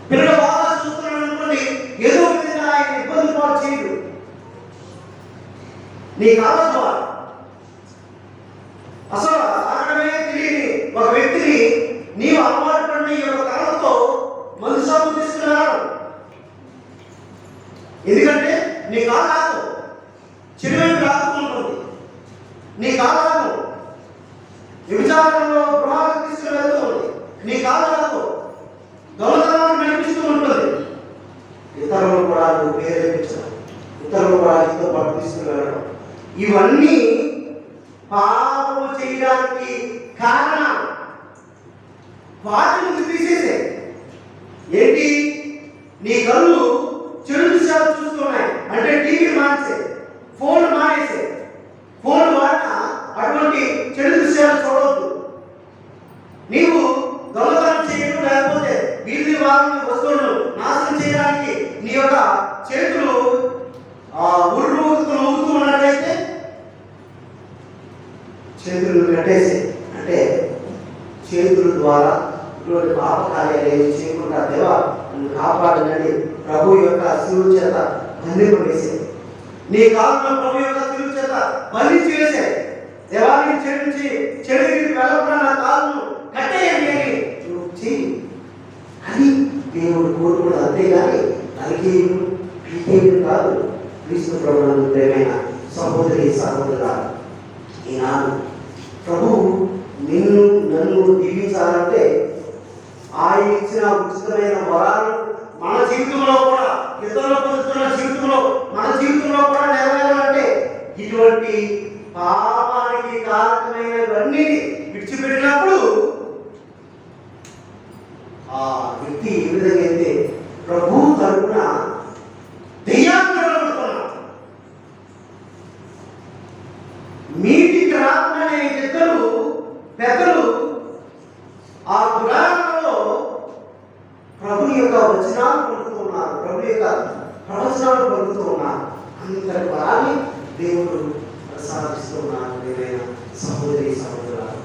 పిల్లలు బాగా చూస్తున్నాడు అనుకోండి, ఏదో విధంగా ఆయన ఇబ్బంది పాడు చేయడు. నీ కాళ్ళ ద్వారా అసలు కారణమే తెలియని ఒక వ్యక్తిని నీవు అలవాటు పడిన ఈ యొక్క కాలంతో మందు సాగు తీసుకున్నాడు. ఎందుకంటే నీ కాళ్ళకు చిరువైపు రాకుంటుంది, నీ కాళ్ళకు వ్యభిచారంలో ప్రభావం తీసుకుని వెళ్తూ ఉంది, నీ కాళ్ళకు దొంగతనాన్ని నడిపిస్తూ ఉంటుంది. ఇవన్నీ పాపము చేయడానికి కారణం. వాటిని నువ్వు తీసేసే. ఏంటి? నీ కళ్ళు చెడు దృశ్యాలు చూస్తున్నాయి అంటే టీవీని మానేసే, ఫోన్ మానేసే. ఫోన్ వాడిన అటువంటి చెడు దృశ్యాలు చూడవద్దు. నీవు దొంగతనం చేయడం, లేకపోతే వీధి వారిని వస్తువులను నాశనం చేయడానికి నీ యొక్క చేతులు ఊగుతూ ఉన్నట్లయితే చేతులు కట్టేసి, అంటే చేతుల ద్వారా ఇటువంటి పాప కార్యాలు ఏమి చేయకుండా దేవా నన్ను కాపాడనని ప్రభు యొక్క శిలువ చేత బంధింప వేసే. నీ కాలంలో ప్రభు యొక్క శిలువ చేత బంధించి వేసే. దేవాన్ని చెడు వెళ్ళకుండా నా కాలను కట్టేయండి అని నువ్వు చెయ్యి. అది దేవుడు కోరుకున్నది. అంతేగాని దానికి కాదు. క్రీస్తు ప్రభువునందు ప్రియమైన సహోదరి సహోదరులారా, ఈనాడు ప్రభువు నిన్ను నన్ను దీవించాలంటే ఆయన ఇచ్చిన ఉచితమైన వరాలు మన జీవితంలో కూడా, ఇతరుల పొందుతున్న జీవితంలో, మన జీవితంలో కూడా నెరవేరాలంటే ఇటువంటి పాపానికి కారకమైనవన్నీ విడిచిపెట్టినప్పుడు ఆ వ్యక్తి ఏ విధంగా అయితే ప్రభు తరపున దెయ్యాలుతున్నాడు. మీటికి రాకుండానే ఇద్దరు పెద్దలు ఆ పురాణంలో ప్రభుని యొక్క వచనాలు పలుకుతూ ఉన్నారు, ప్రభు యొక్క ప్రవచనాలు పలుకుతూ ఉన్నారు. అంతటి వరాన్ని దేవుడు ప్రసాదిస్తూ ఉన్నారు. ఏదైనా సహోదరి సహోదరులారా,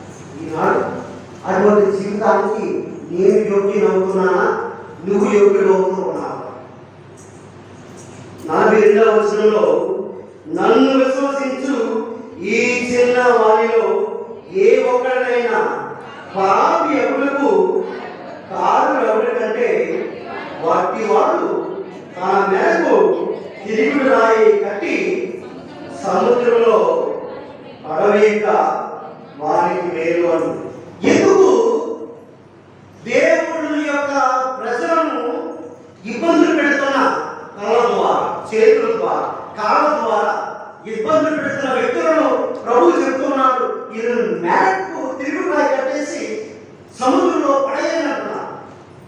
ఈనాడు అటువంటి జీవితానికి నేను యోగ్యునవుతున్నానా, నువ్వు యోగ్యుడు అవుతూ ఉన్నావు. 42వ వచనంలో నన్ను విశ్వసించు ఈ చిన్న వారిలో ఏ ఒక్కడైనా పాపి ఎవరికి కారు ఎవరికంటే వాటి వాడు తన మేరకు తిరిగి రాయి కట్టి సముద్రంలో పడవేక వారికి మేలు అని. ఎందుకు దేవుడు యొక్క ప్రజలను ఇబ్బందులు పెడుతున్న కళ్ళ ద్వారా, చేతుల ద్వారా, కాళ్ళ ద్వారా ఇబ్బందులు పెడుతున్న వ్యక్తులను ప్రభు చెప్తున్నాడు, ఇది మేరకు తిరుగురాయి కట్టేసి సముద్రంలో పడేయనంటున్నా.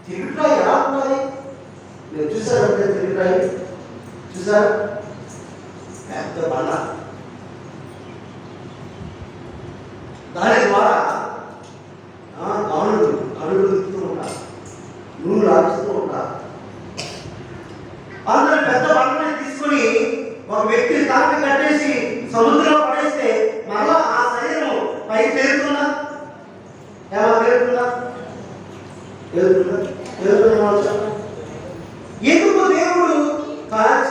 తిరుగురాయి ఎలా ఉన్నది? మీరు చూసారంటే తిరుగురాయి చూసారు? పెద్ద బండ. దాని ద్వారా కనులు తిప్పుతూ ఉంటారు, నూనె రాపిస్తూ ఉంటారు. అందులో పెద్ద బండని తీసుకొని ఒక వ్యక్తిని తాకి కట్టేసి సముద్రంలో పడేస్తే మరలా ఆ శరీరం పైకి తేలుతుందా? ఎలా తేలుతుందా? ఎందుకు దేవుడు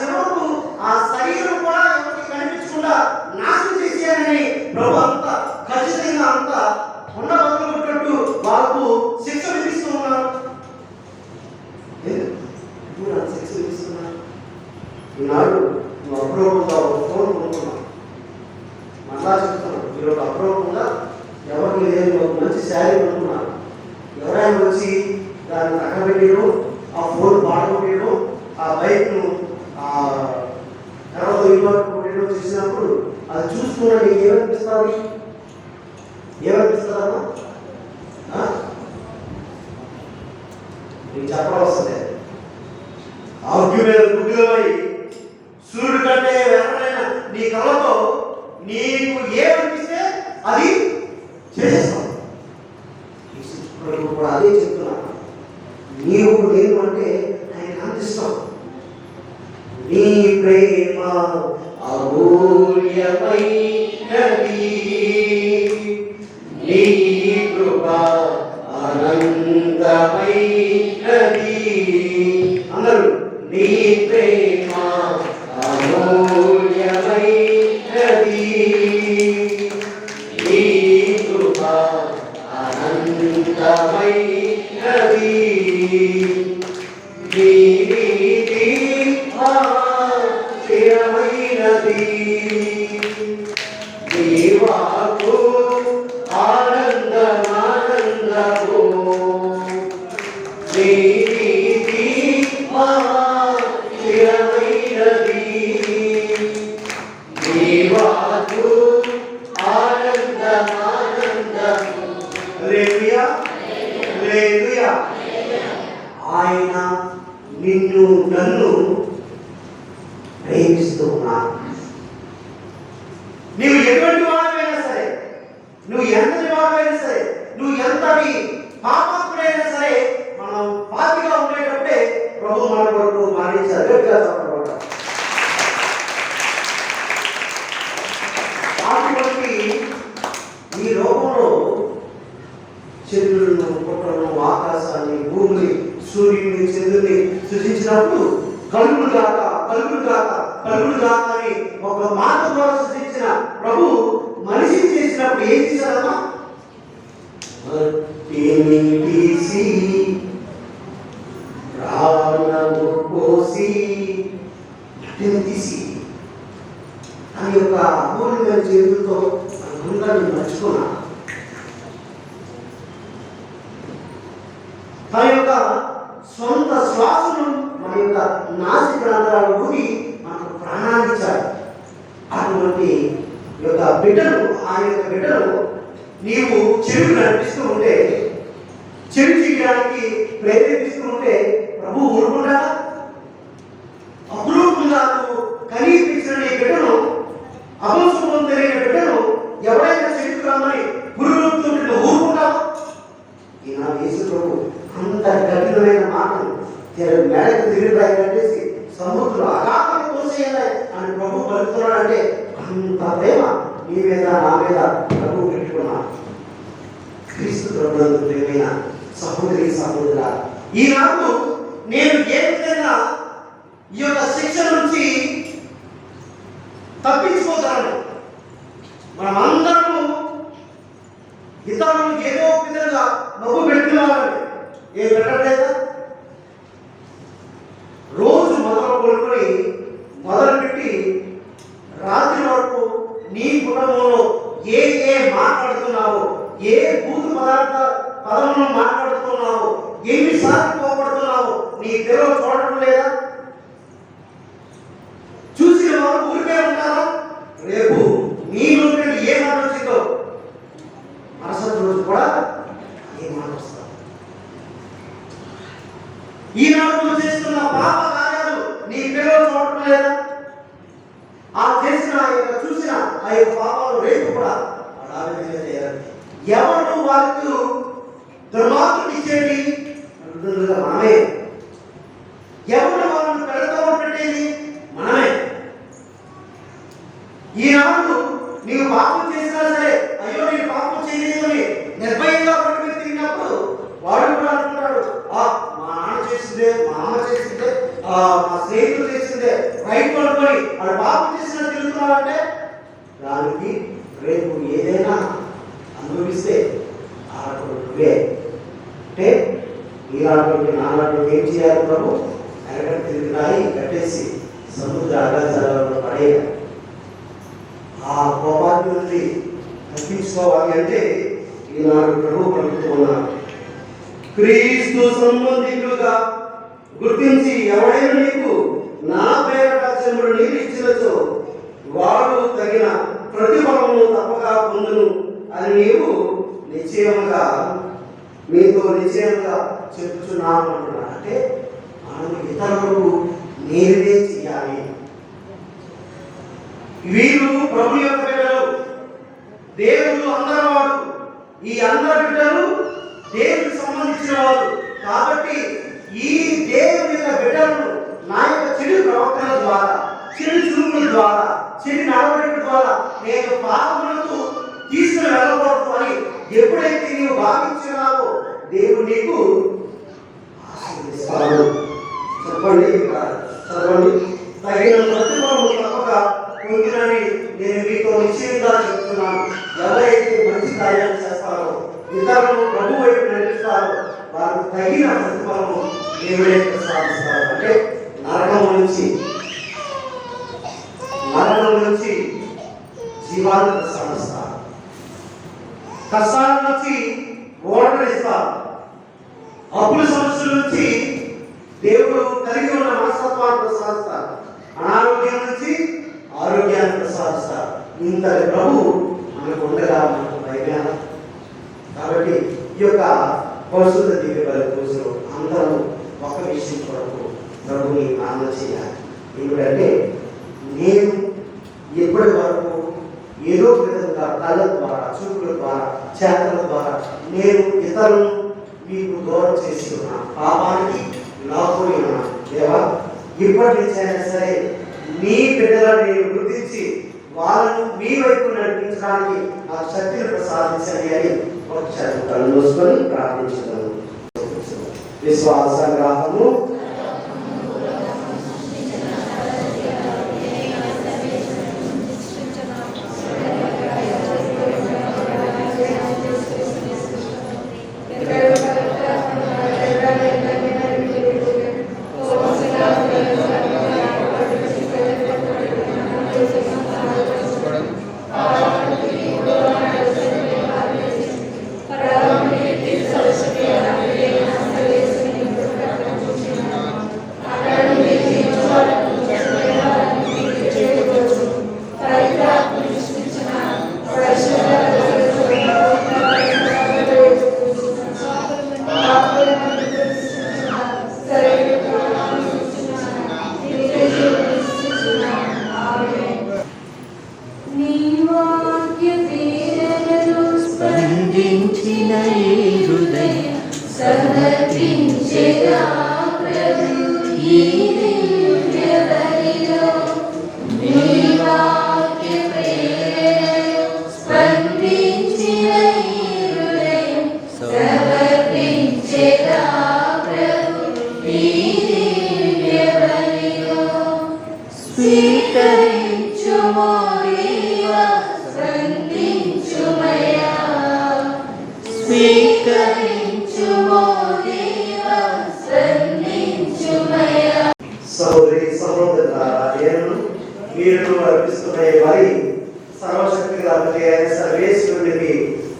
చివరకు ఆ శరీరం కూడా ఎవరికి కనిపించకుండా నాశనం చేసేయాలని ప్రభు అంత ఖచ్చితంగా అంత ఉండబట్టుకుంటూ వాళ్ళకు శిక్ష విధిస్తూ ఉన్నారు. శిక్ష విధిస్తున్నారు. ఈనాడు నువ్వు అప్రూపంగా ఒక ఫోన్ కొనుక్కున్నావు, మళ్ళా చెప్తున్నాను, మీరు ఒక అప్రూపంగా ఎవరికి లేని ఒక మంచి శారీ కొనుక్కున్నారు. ఎవరైనా వచ్చి దాన్ని తగ్గబెట్టడం, ఆ ఫోన్ పాడుకోవడం, ఆ బైక్ను తర్వాత ఇవ్వకపోవడం చేసినప్పుడు అది చూసుకున్నా నీకు ఏమనిపిస్తుంది? ఏమనిపిస్తుందమ్మా? నీకు చెప్పవలసిందే. ఆరోగ్యమైన గుడ్డులపై సూర్యుడు కంటే ఎవరైనా నీ కళ్ళతో నీకు ఏమనిపిస్తే అది చేసేస్తాం. ఇప్పుడు కూడా అదే చెప్తున్నాను. నీవు నేను అంటే ఆయనకు అంత ఇష్టం. నీ ప్రేమ అమూల్యమైనది, నీ కృప అనంతమైనది. అందరూ నీ ప్రేమ అమూల్యమైనది, నీ కృప అనంతమైనది, నీ నీతి స్థిరమైనది, నీ వాక్కు ఆనందమానందము, నీ నీతి స్థిరమైనది, నీ వాక్కు నిన్ను నన్ను ప్రేమిస్తూ ఉన్నాను. నీవు ఎటువంటి వాడైనా సరే, నువ్వు ఎంతటి వాడైనా సరే, నువ్వు ఎంతటి పాపాత్ముడైనా సరే, మనం పాపిగా ఉండేటప్పుడే ప్రభు మన కొరకు మరణించారు. అటువంటి ఈ లోకంలో చంద్రులను, పుట్టలను, ఆకాశాన్ని, భూమిని, సూర్యుని, చంద్రుని సృష్టించినప్పుడు కలుగులు గాక కలుగులు గాక కలుగులు గాక అని ఒక మాట ద్వారా సృష్టించిన ప్రభు మనిషిని చేసినప్పుడు ఏం చేశారమ్మా? తీసి ప్రాణము పోసి మట్టిని తీసి అని యొక్క అమూల్యమైన చేతులతో అందరిని మర్చుకున్నా. తన యొక్క సొంత శ్వాసను మన యొక్క నాసిక రంధ్రాలు ఊడి మనకు ప్రాణాన్ని ఇచ్చాడు. అటువంటి యొక్క బిడ్డను, ఆ యొక్క బిడ్డను నీవు చెడు నడిపిస్తూ ఉంటే, చెడు చేయడానికి ప్రేరేపిస్తూ ఉంటే ప్రభు ఊరుకుంటా? అపురూపంగా నువ్వు కనిపించిన నీ బిడ్డను, అపశుభం తెలియని బిడ్డను ఎవరైనా చెడుకు రమ్మని పురుగొలుపుతుంటే నువ్వు ఊరుకుంటావా? ఈనాడు యేసు ప్రభు అంత కఠినమైన మాటలు మేడకు తిరిగిరాయి కట్టేసి సముద్రం అగాధం తోసేయాలి అని ప్రభు పలుకుతున్నాడంటే అంత ప్రేమ నీ మీద, నా మీద ప్రభు పెట్టుకున్నాడు. క్రీస్తు ప్రభునందు ప్రియమైన సహోదరి సహోదరా, ఈనాడు నేను ఏ విధంగా ఈ యొక్క శిక్ష నుంచి తప్పించుకోగలను? మనమందరము ఇతరులను ఏదో విధంగా నవ్వు పెట్టుకోవాలండి. ఏం పెట్టట్లేదా? రోజు మొదలుపెట్టి రాత్రి వరకు నీ కుటుంబంలో ఏ మాట్లాడుతున్నావో, ఏ భూత పదములను మాట్లాడుతున్నావో, ఎన్నిసార్లు కోపడుతున్నావో నీ పిల్లలు చూడటం లేదా? చూసిన వారు ఊరికే ఉంటారా? రేపు నీ నుండి ఏ మాట వచ్చిందో మరుసటి రోజు కూడా ఏ మాట వస్తుంది. ఈనాడు నువ్వు చేస్తున్న పాప కార్యాలు నీ పిల్లలు చూడటం లేదా? ఆ చేసిన చూసిన ఆ యొక్క పాపాలు రేపు కూడా ఎవరు వాళ్ళకు దుర్మార్గులు ఇచ్చేది? మనమే. ఎవరు వాళ్ళని పెడతామో పెట్టేది? మనమే. ఈనాడు నీవు పాపం చేసినా సరే, అయ్యో నేను పాపం చేయలేదు అని నిర్భయంగా పట్టుకుని తిరిగినప్పుడు వాడు కూడా అనుకుంటాడు, మా నాన్న చేసిందే, మా అమ్మ చేసిందే, మా స్నేహితులు చేసిందే రైట్ అనుకొని వాడు పాపం చేసినా తిరుగుతున్నాడంటే దానికి రేపు ఏదైనా అనుభవిస్తే ఆడకుండా అంటే ఈనాడు నాన్నటువంటి ఏం చేయాలి? ప్రభు ఎక్కడ తిరిగినాయి కట్టేసి సముద్ర ఆకాశాలలో పడేయాలి. ఆ కోపాన్ని నుండి తప్పించుకోవాలి అంటే ఈనాడు ప్రభు పలుకుతూ ఉన్నారు. క్రీస్తు సంబంధికులుగా గుర్తించి ఎవడైనా నీకు నా పేరట చెంబుడు నీరు ఇచ్చినచో వాడు తగిన ప్రతిఫలమును తప్పక పొందును అని నీవు నిశ్చయముగా మీతో నిశ్చయంగా చెప్పుచున్నాను అంటున్నా. అంటే మనం ఇతరులకు నేరుగా చేయాలి. వీరు ప్రభు యొక్క బిడ్డలు, దేవుడు అందరి వాడు. ఈ అందరి బిడ్డలు దేవుడికి సంబంధించిన వారు కాబట్టి ఈ దేవుని యొక్క బిడ్డలను నా యొక్క చెడు ప్రవర్తన ద్వారా, చెడు చూపుల ద్వారా, చెడు నడవడిక ద్వారా నేను పాపములకు తీసుకుని వెళ్ళకూడదు అని ఎప్పుడైతే నీవు భావించినావో దేవుడు నీకు ఆశీర్వదిస్తాడు. చెప్పండి చదవండి. తగిన ప్రతిఫలము తప్పక పొందినని నేను మీతో నిశ్చయంగా చెప్తున్నాను. ఎవరైతే మంచి కార్యాలు చేస్తారో, ఇతరులను ప్రభు వైపు నడిపిస్తారో వారికి తగిన ప్రతిఫలము దేవుడే ప్రసాదిస్తారు. అంటే నరకం నుంచి జీవాన్ని ప్రసాదిస్తారు, కష్టాల నుంచి ఓడలు ఇస్తారు, అప్పుల సమస్యల నుంచి దేవుడు కలిగి ఉన్న మనస్తత్వాన్ని ప్రసాదిస్తారు, అనారోగ్యం నుంచి ఆరోగ్యాన్ని ప్రసాదిస్తారు. ఇంతటి ప్రభు మనకు ఉండగా మనకు భయమేన. కాబట్టి ఈ యొక్క పరిశుద్ధ దివ్య బలి పూజలో అందరూ ఒక విషయం కొరకు ప్రభుని ఆనంద చేయాలి. ఎందుకంటే నేను ఎప్పటి వరకు ఏదో విధంగా కళ్ళ ద్వారా, చూపుల ద్వారా, చేతల ద్వారా నేను ఇతరులను మీకు దూరం చేసి ఉన్నాను, పాపానికి లాపోయి ఉన్నాను. దేవా, ఇప్పటి నుంచైనా సరే నీ బిడ్డలను నేను గుర్తించి వాళ్ళను మీ వైపు నడిపించడానికి నాకు శక్తిని ప్రసాదించండి అని ఒకసారి కళ్ళు మూసుకొని ప్రార్థించగలను. విశ్వాస గ్రాహము స్పందించిన ఈ హృదయం సమర్పించెగా ప్రభు ఈ దివ్య బలిలో. నీ వాక్య ప్రేరణలో స్పందించిన ఈ హృదయం సమర్పించెగా ప్రభు ఈ దివ్య బలిలో. స్వీకరించుమో దేవా, స్పందించుమయా. స్వీకరించుమో దేవా, స్పందించుమయా. సహోదరి సహోదరులారా, నేను మీరు అర్పిస్తున్న ఈ బలి సర్వశక్తి గల సర్వేశ్వరుడికి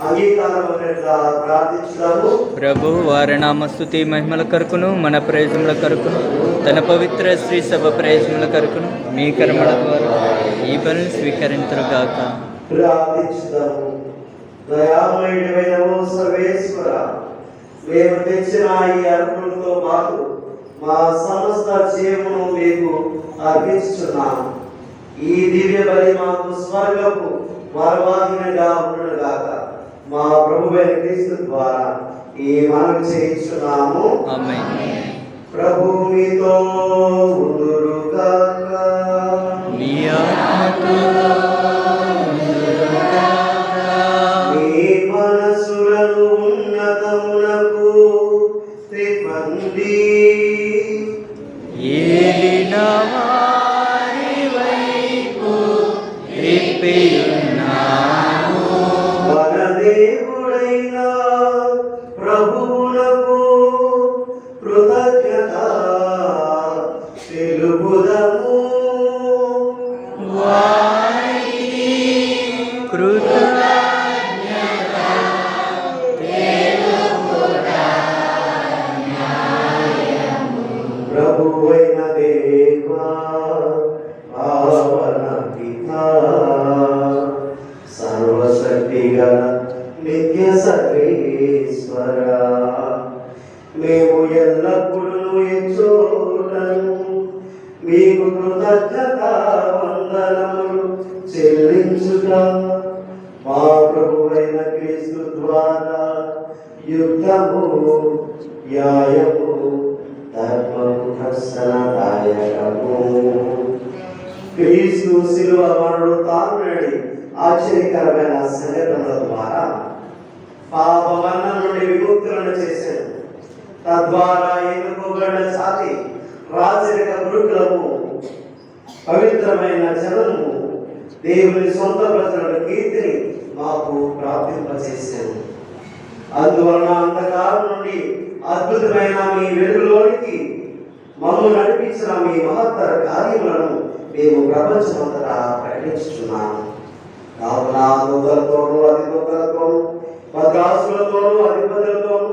అంగీకారం అనేట్లా ప్రార్థించుదాము. ప్రభు వారి నామస్తుతి మహిమల కొరకును మన ప్రయోజనముల కొరకును తన పవిత్ర శ్రీ సభ ప్రయోజనముల కొరకును మీ కర్మల ద్వారా ఈ బలిని స్వీకరింతురుగాక. ప్రార్థించుదాము. దయామయుడైన ఓ సర్వేశ్వర, మేము తెచ్చిన ఈ అర్పణలతో పాటు మా సమస్త జీవమును మీకు అర్పించుచున్నాము. ఈ దివ్య బలి మాకు స్వర్గపు వరవాహినిగా ఉండుగాక. మా ప్రభువైన క్రీస్తు ద్వారా ఈ మనవి చేయించున్నాము. ఆమేన్. ప్రభు మీతో ఉండుగాక. మీ ఆత్మతో మీ మనసులను ఉన్నతమునకు త్రిప్పండి. ఏలిన వారి వైపు త్రిప్పియున్నాము. మన దేవుడైన ప్రభువునకు కృతజ్ఞత తెలుపుదము. వారికి కృతజ్ఞత ప్రభువైన దేవా, పావన పితా, సర్వశక్తి గల నిత్య సర్వేశ్వర, మేము ఎల్లప్పుడూ ఎంచోటను మీకు కృతజ్ఞత వందనములు చెల్లించుట మా ప్రభువైన క్రీస్తు ద్వారా యుక్తము, న్యాయము, ధర్మము, దర్శనదాయకము. క్రీస్తు శిలువ మరణుడు తానుడి ఆశ్చర్యకరమైన సంఘటనల ద్వారా పాప మరణం నుండి విముక్తులను చేశాడు. తద్వారా ఎన్నుకోబడిన జాతి, రాజరిక గురుకులము, పవిత్రమైన జనము, దేవుని సొంత ప్రజల కీర్తిని మాకు ప్రాప్తింపచేశాను. అందువలన అంధకారం నుండి అద్భుతమైన మీ వెలుగులోనికి మమ్ము నడిపించిన మీ మహత్తర కార్యములను మేము ప్రపంచమంతటా ప్రకటించుతున్నాము. కావున దూతలతోనూ అధిపతులతోనూ భద్రాసులతోనూ అధిపతులతోనూ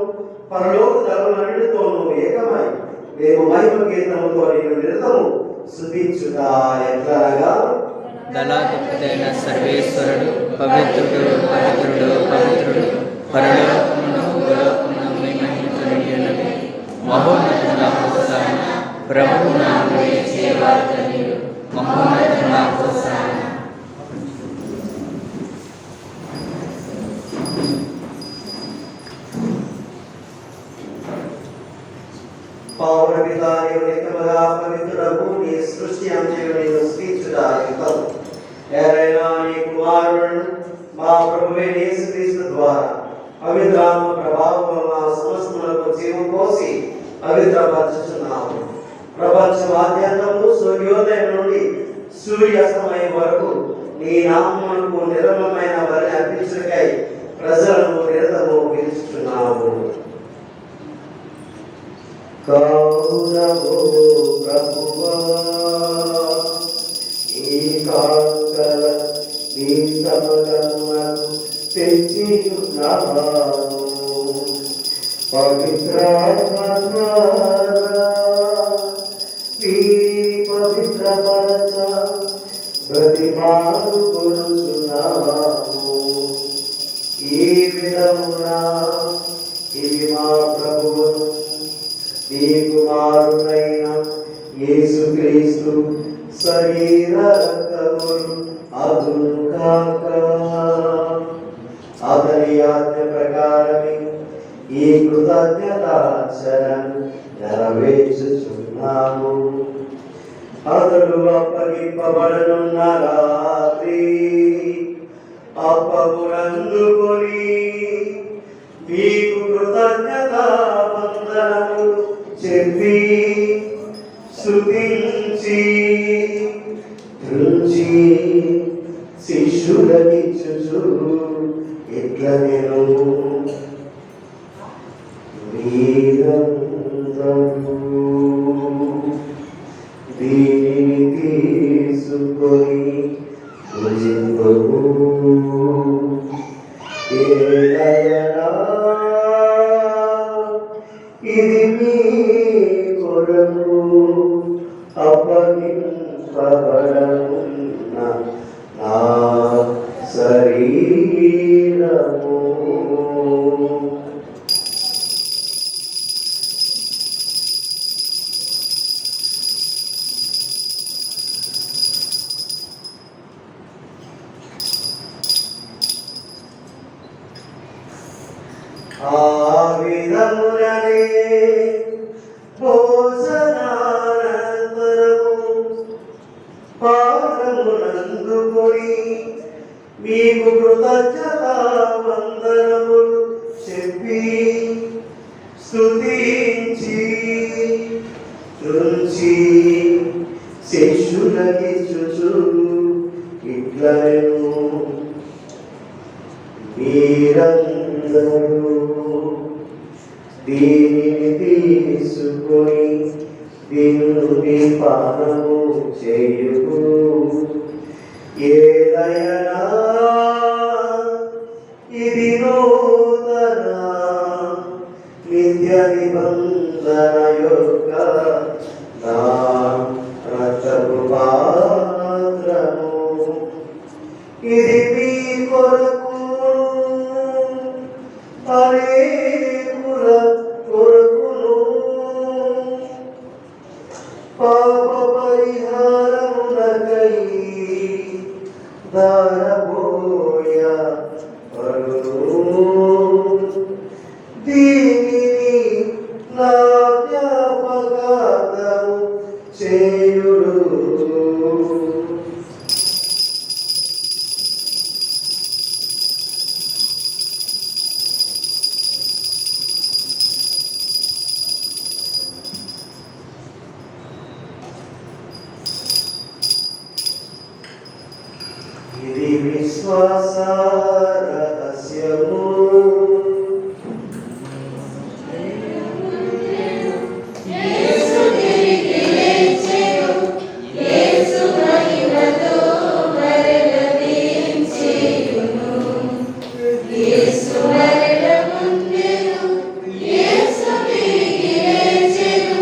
పరలోక దళములన్నిటితోనూ ఏకమై మేము మహిమ గీతముతో నేను నిరతము స్తుతించుట ఎట్లనగా, దళాధిపతైన సర్వేశ్వరుడు పవిత్రుడు పవిత్రుడు పవిత్రుడు పరలోకమును భూలోకమును మీ మహిమతో నిండినవి. మహోన్నతుల హోసానా ప్రభు మహోన్నతమున హోసానా. పౌర పితాని నిత్యముగా పవిత్రుడకు నీ సృష్టి అంచెలు నేను స్థించుదాయుతం. ఏరైనా నీ కుమారులను మా ప్రభువే యేసుక్రీస్తు ద్వారా పవిత్రాత్మ ప్రభావం వలన సమస్తములకు జీవం పోసి పవిత్రపరచుచున్నాము. ప్రపంచమాద్యంతము సూర్యోదయం నుండి సూర్యాస్తమయం వరకు నీ నామమునకు నిర్మలమైన బలి అర్పించుటకై ప్రజలను నిరతము పిలుచుచున్నాము. కౌరవో ప్రభువా ఈ కాంకల నీ సమగమునకు తెచ్చియున్నాము. పవిత్రాత్మ ద్వారా పవిత్రపరచ ప్రతిమాను కొలుచున్నాము. ఈ విధమునా ఇది మా ప్రభువును నీ కుమారుడైన యేసుక్రీస్తు శరీర రక్తములు అగును కాక. అతని ఆజ్ఞ ప్రకారమే ఈ కృతజ్ఞతార్చన నెరవేర్చుచున్నాము. అతడు అప్పగింపబడనున్న రాత్రి అప్పమునందుకొని మీకు కృతజ్ఞతా వందనములు చెప్పి స్తుతించి త్రుంచి శిష్యులకిచ్చుచు ఇట్లనెను, మీరందరూ దీనిని తీసుకొని భుజింతురు. ఏలయనా ఇది మీ కొరకు అప్పగింపబడనున్న నా శరీరము. ఆ విధములనే భోజనానంతరము పాదమునందుకొని మీకు కృతజ్ఞతా వందనములు చెప్పి స్తుతించి త్రుంచి శిష్యులకిచ్చుచు ఇట్లనెను, మీరందరూ దీనిని తీసుకొని దీన్ని పానము చేయుడు. ఏలయనా ఇది నూతన నిత్య నిబంధన యొక్క నా రక్తపు పాత్రము. ఇది మీ కొరకు అనేకుల కొరకును పాప పరిహారమునకై ధారపోయబడును. దీనిని నా జ్ఞాపకార్థము చేయుడు. ఇది విశ్వాస రహస్యము. యేసు తిరిగి లేచెను, యేసు మహిమతో మరల లేచెను. యేసు మరల పొందెను, యేసు తిరిగి లేచెను,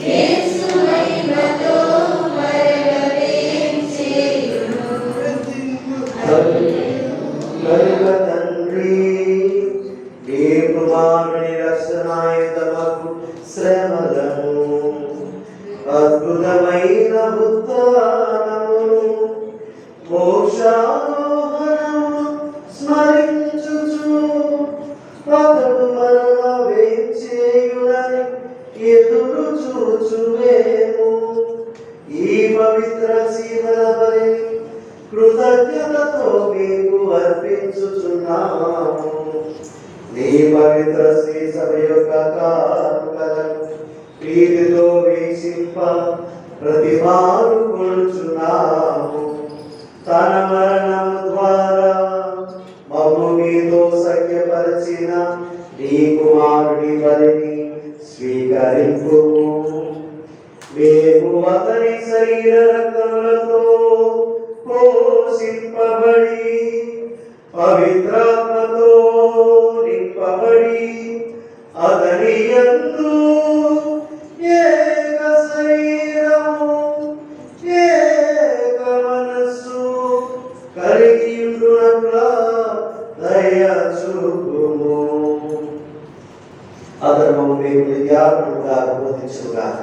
యేసు మహిమతో మరల లేచెను. కరుణ తండ్రి నిజమైన ఉత్థానమును మోక్షారోహణము స్మరించుచు అతడు మరణ వేచేయునని ఎదురు చూచువేము. ఈ పవిత్ర జీవన బలిని కృతజ్ఞతతో మీకు అర్పించుచున్నాము. నీ పవిత్ర శ్రీ సభ యొక్క కానుకలను ప్రీతితో వీక్షింప ప్రతిమాను కొనుచున్నాము. తన మరణం ద్వారా మమ్ము మీతో సఖ్యపరిచిన నీ కుమారుడి బలిని స్వీకరింపు. మేము అతని శరీర రక్తములతో పోషింపబడి పవిత్రాత్మతో నింపబడి అతని యందు ఏక శరీరము ఏక మనస్సు కలిగి ఉండునట్లా దయ చూపుము. అధర్మము మీకు విద్యార్థులుగా బోధించుగాక.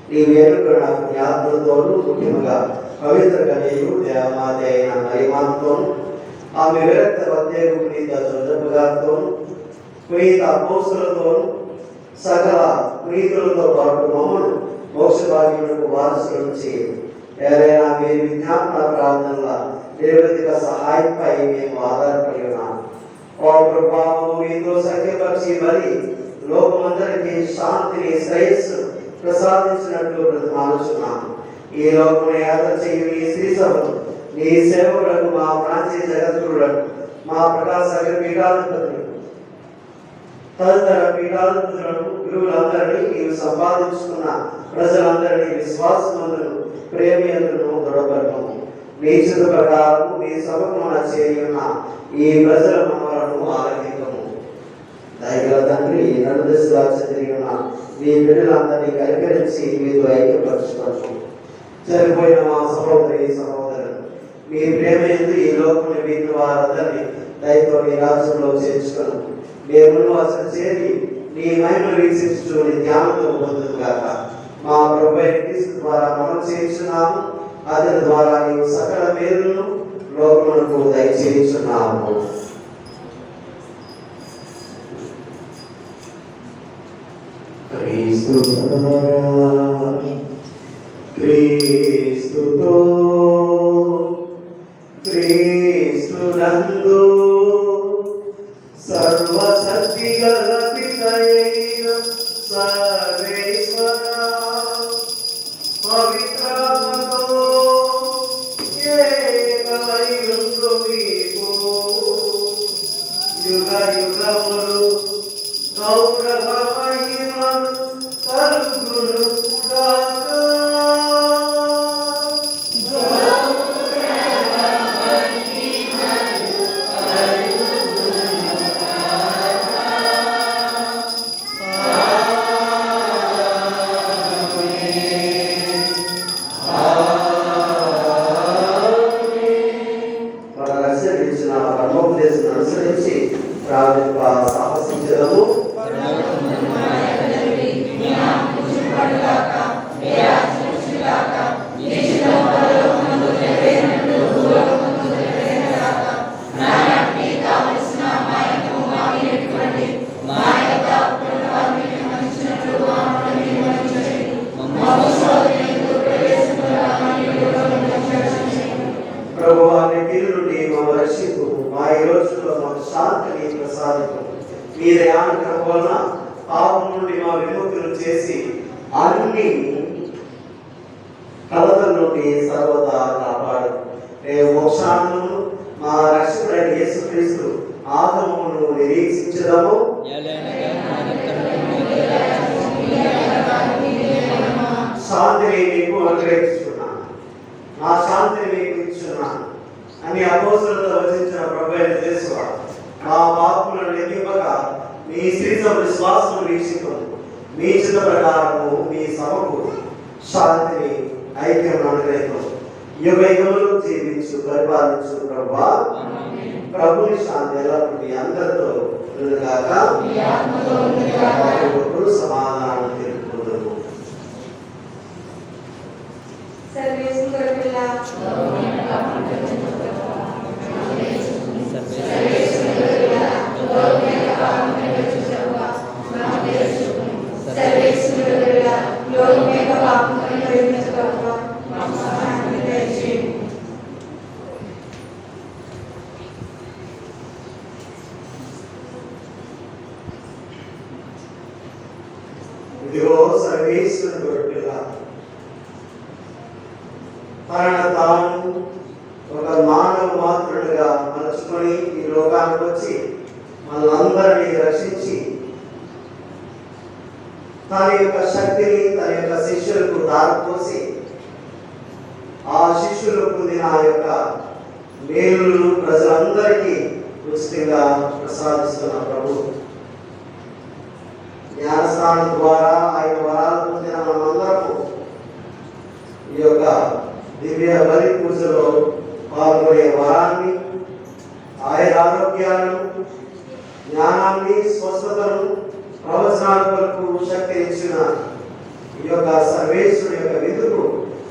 నీ వేరుక నాకు జ్ఞాపకులతోనూ ముఖ్యముగా పవిత్ర కన్యయు దేవమాత అయిన మరిమాతోను ఆమె విరక్త ప్రత్యేక పునీత జోజప్ప గారితోను పునీత అపోస్తులతోను సకల పునీతులతో పాటు మమ్మను మోక్ష భాగ్యములకు వారసులను చేయండి. ఎవరైనా మీరు విజ్ఞాపన ప్రార్థనల నిరవధిక సహాయంపై మేము ఆధారపడి ఉన్నాము. ఓ ప్రభావము మీతో సఖ్యపరిచి మరి లోకమందరికి శాంతిని శ్రేయస్సు ప్రసాదించినట్లు బ్రతిమాలుచున్నాము. ఈ లోకమును యాత్ర చేయు ఈ శ్రీ సభను నీ సేవకులకు మా ప్రాంతీయ జగద్గురులకు మా ప్రకాశ పీఠాధిపతులు తదితర పీఠాధిపతులను గురువులందరినీ నీవు సంపాదించుకున్న ప్రజలందరినీ విశ్వాసమందును ప్రేమియందును దృఢపడము. నీ చిత్త ప్రకారం నీ సభకు మన చేరి ఉన్న ఈ ప్రజల మనవలను ఆలకించము. దయగల తండ్రి నడు దశగా చెందిన మీ బిడ్డలందరినీ కనికరించి మీతో ఐక్యపరచుకోవచ్చు. చనిపోయిన మా సహోదరి సహోదరులు మీ ప్రేమ ఎందు ఈ లోకంలో వీరిని వారందరినీ దయతో మీ రాజ్యంలో చేర్చుకును. మేము అసలు చేరి నీ మహిమ వీక్షించు నీ ధ్యానంతో పొందుగాక. మా ప్రభువైన క్రీస్తు ద్వారా మనం చేయించున్నాము. అతని ద్వారా నీవు సకల మేలును లోకమునకు దయచేయించున్నాము. క్రీస్తుతో క్రీస్తునందు సర్వశక్తి గల పితయైన సర్వేశ్వర పవిత్రాత్మతో ఏకమయుండు మీకు యుగ యుగములు గౌరవ మహిమలు కలుగును గాక. మన రక్షణ పరమోపదేశం అనుసరించి ప్రారంభ సాహసించడము. ప్రభువాని కీలుని మమ్మ రక్షింపు. మా ఈ రోజుల్లో మాకు శాంతిని ప్రసాదింపు. మీ దయానుగ్రహం వలన పాపం నుండి మా విముక్తులు చేసి అన్ని కలతల నుండి సర్వదా కాపాడు. రేపు మోక్షాలను మా రక్షకుడైన యేసుక్రీస్తు ఆగమమును నిరీక్షించడము. శాంతిని మీకు అనుగ్రహించుకున్నాను, నా శాంతిని మీకు ఇచ్చున్నాను అని అపోస్తలులతో వచించిన ప్రభువైన యేసువా, మా పాపములను లెక్కింపగా మీ శ్రీసభ విశ్వాసము వీక్షితం. మీ చిత్త ప్రకారము మీ సభకు శాంతిని ఐక్యం అనుగ్రహితం. యుగ యుగములు జీవించు పరిపాలించు ప్రభువా, ప్రభుని శాంతి ఎల్లప్పుడూ అందరితో ఉండుగాక. సమాధానం తెలుపుకుందాము. సర్వేశ్వర పిల్ల ఇదిగో సర్వేశ్వరుడు పిల్ల తన తాను ఒక మానవ మాత్రుడుగా మలుచుకొని ఈ లోకానికి వచ్చి మనందరినీ రక్షించి తన యొక్క శక్తిని తన యొక్క శిష్యులకు దారిపోసి ఆ శిష్యులు పొందిన ఆ యొక్క మేలులను ప్రజలందరికీ ఉచితంగా ప్రసాదిస్తున్న ప్రభు జ్ఞానస్నానం ద్వారా ఆయన వరాలు పొందిన మనందరము ఈ యొక్క దివ్య బలి పూజలో పాల్గొనే వరాన్ని ఆయన ఆరోగ్యాలను జ్ఞానాన్ని స్వస్థతను ప్రవచనాల కొరకు శక్తి ఇచ్చిన ఈ యొక్క సర్వేశ్వరుని యొక్క విధుకు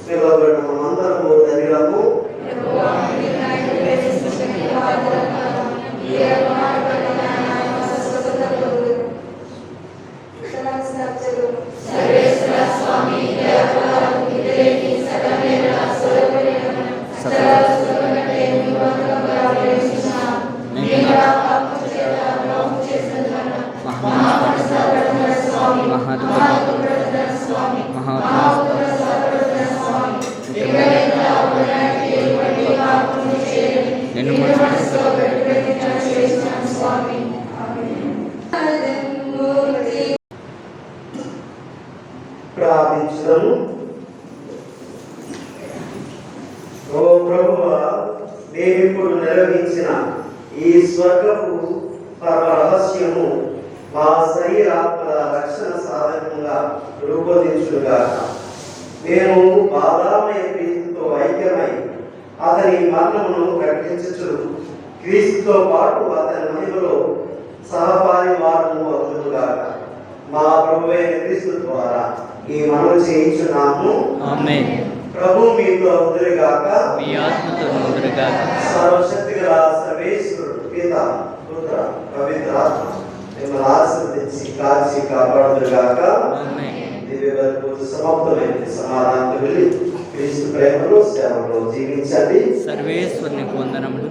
నిలబడిన మనందరము ధన్యులము. ప్రార్థించుదాము. ఓ ప్రభువా, మేమిప్పుడు నిర్వహించిన ఈ స్వర్గపు పరమ రహస్యము మా శరీరాత్మల రక్షణ సాధకంగా రూపొందించుగాక. మేము బాధామయ క్రీస్తుతో ఐక్యమై అతని మరణమును ప్రకటించుచు క్రీస్తుతో పాటు అతని మహిమలో సహపారివారము అవుతుందిగాక. మా ప్రభువైన క్రీస్తు ద్వారా ఈ మనవి చేయించున్నాము. ఆమేన్. ప్రభు మీతో ఉందిగాక, మీ ఆత్మతో ఉందిగాక. సర్వశక్తిగల సర్వేశ్వరుడు పిత పుత్ర పవిత్రాత్మ మిమ్మల్ని ఆశీర్వదించి కాచి కాపాడుదురుగాక. ఆమేన్. దివ్య బలి పూజ సమాప్తమైంది. సమాధానం వెళ్ళి క్రీస్తు ప్రేమలో సేవలో జీవించండి. సర్వేశ్వరునికి వందనములు.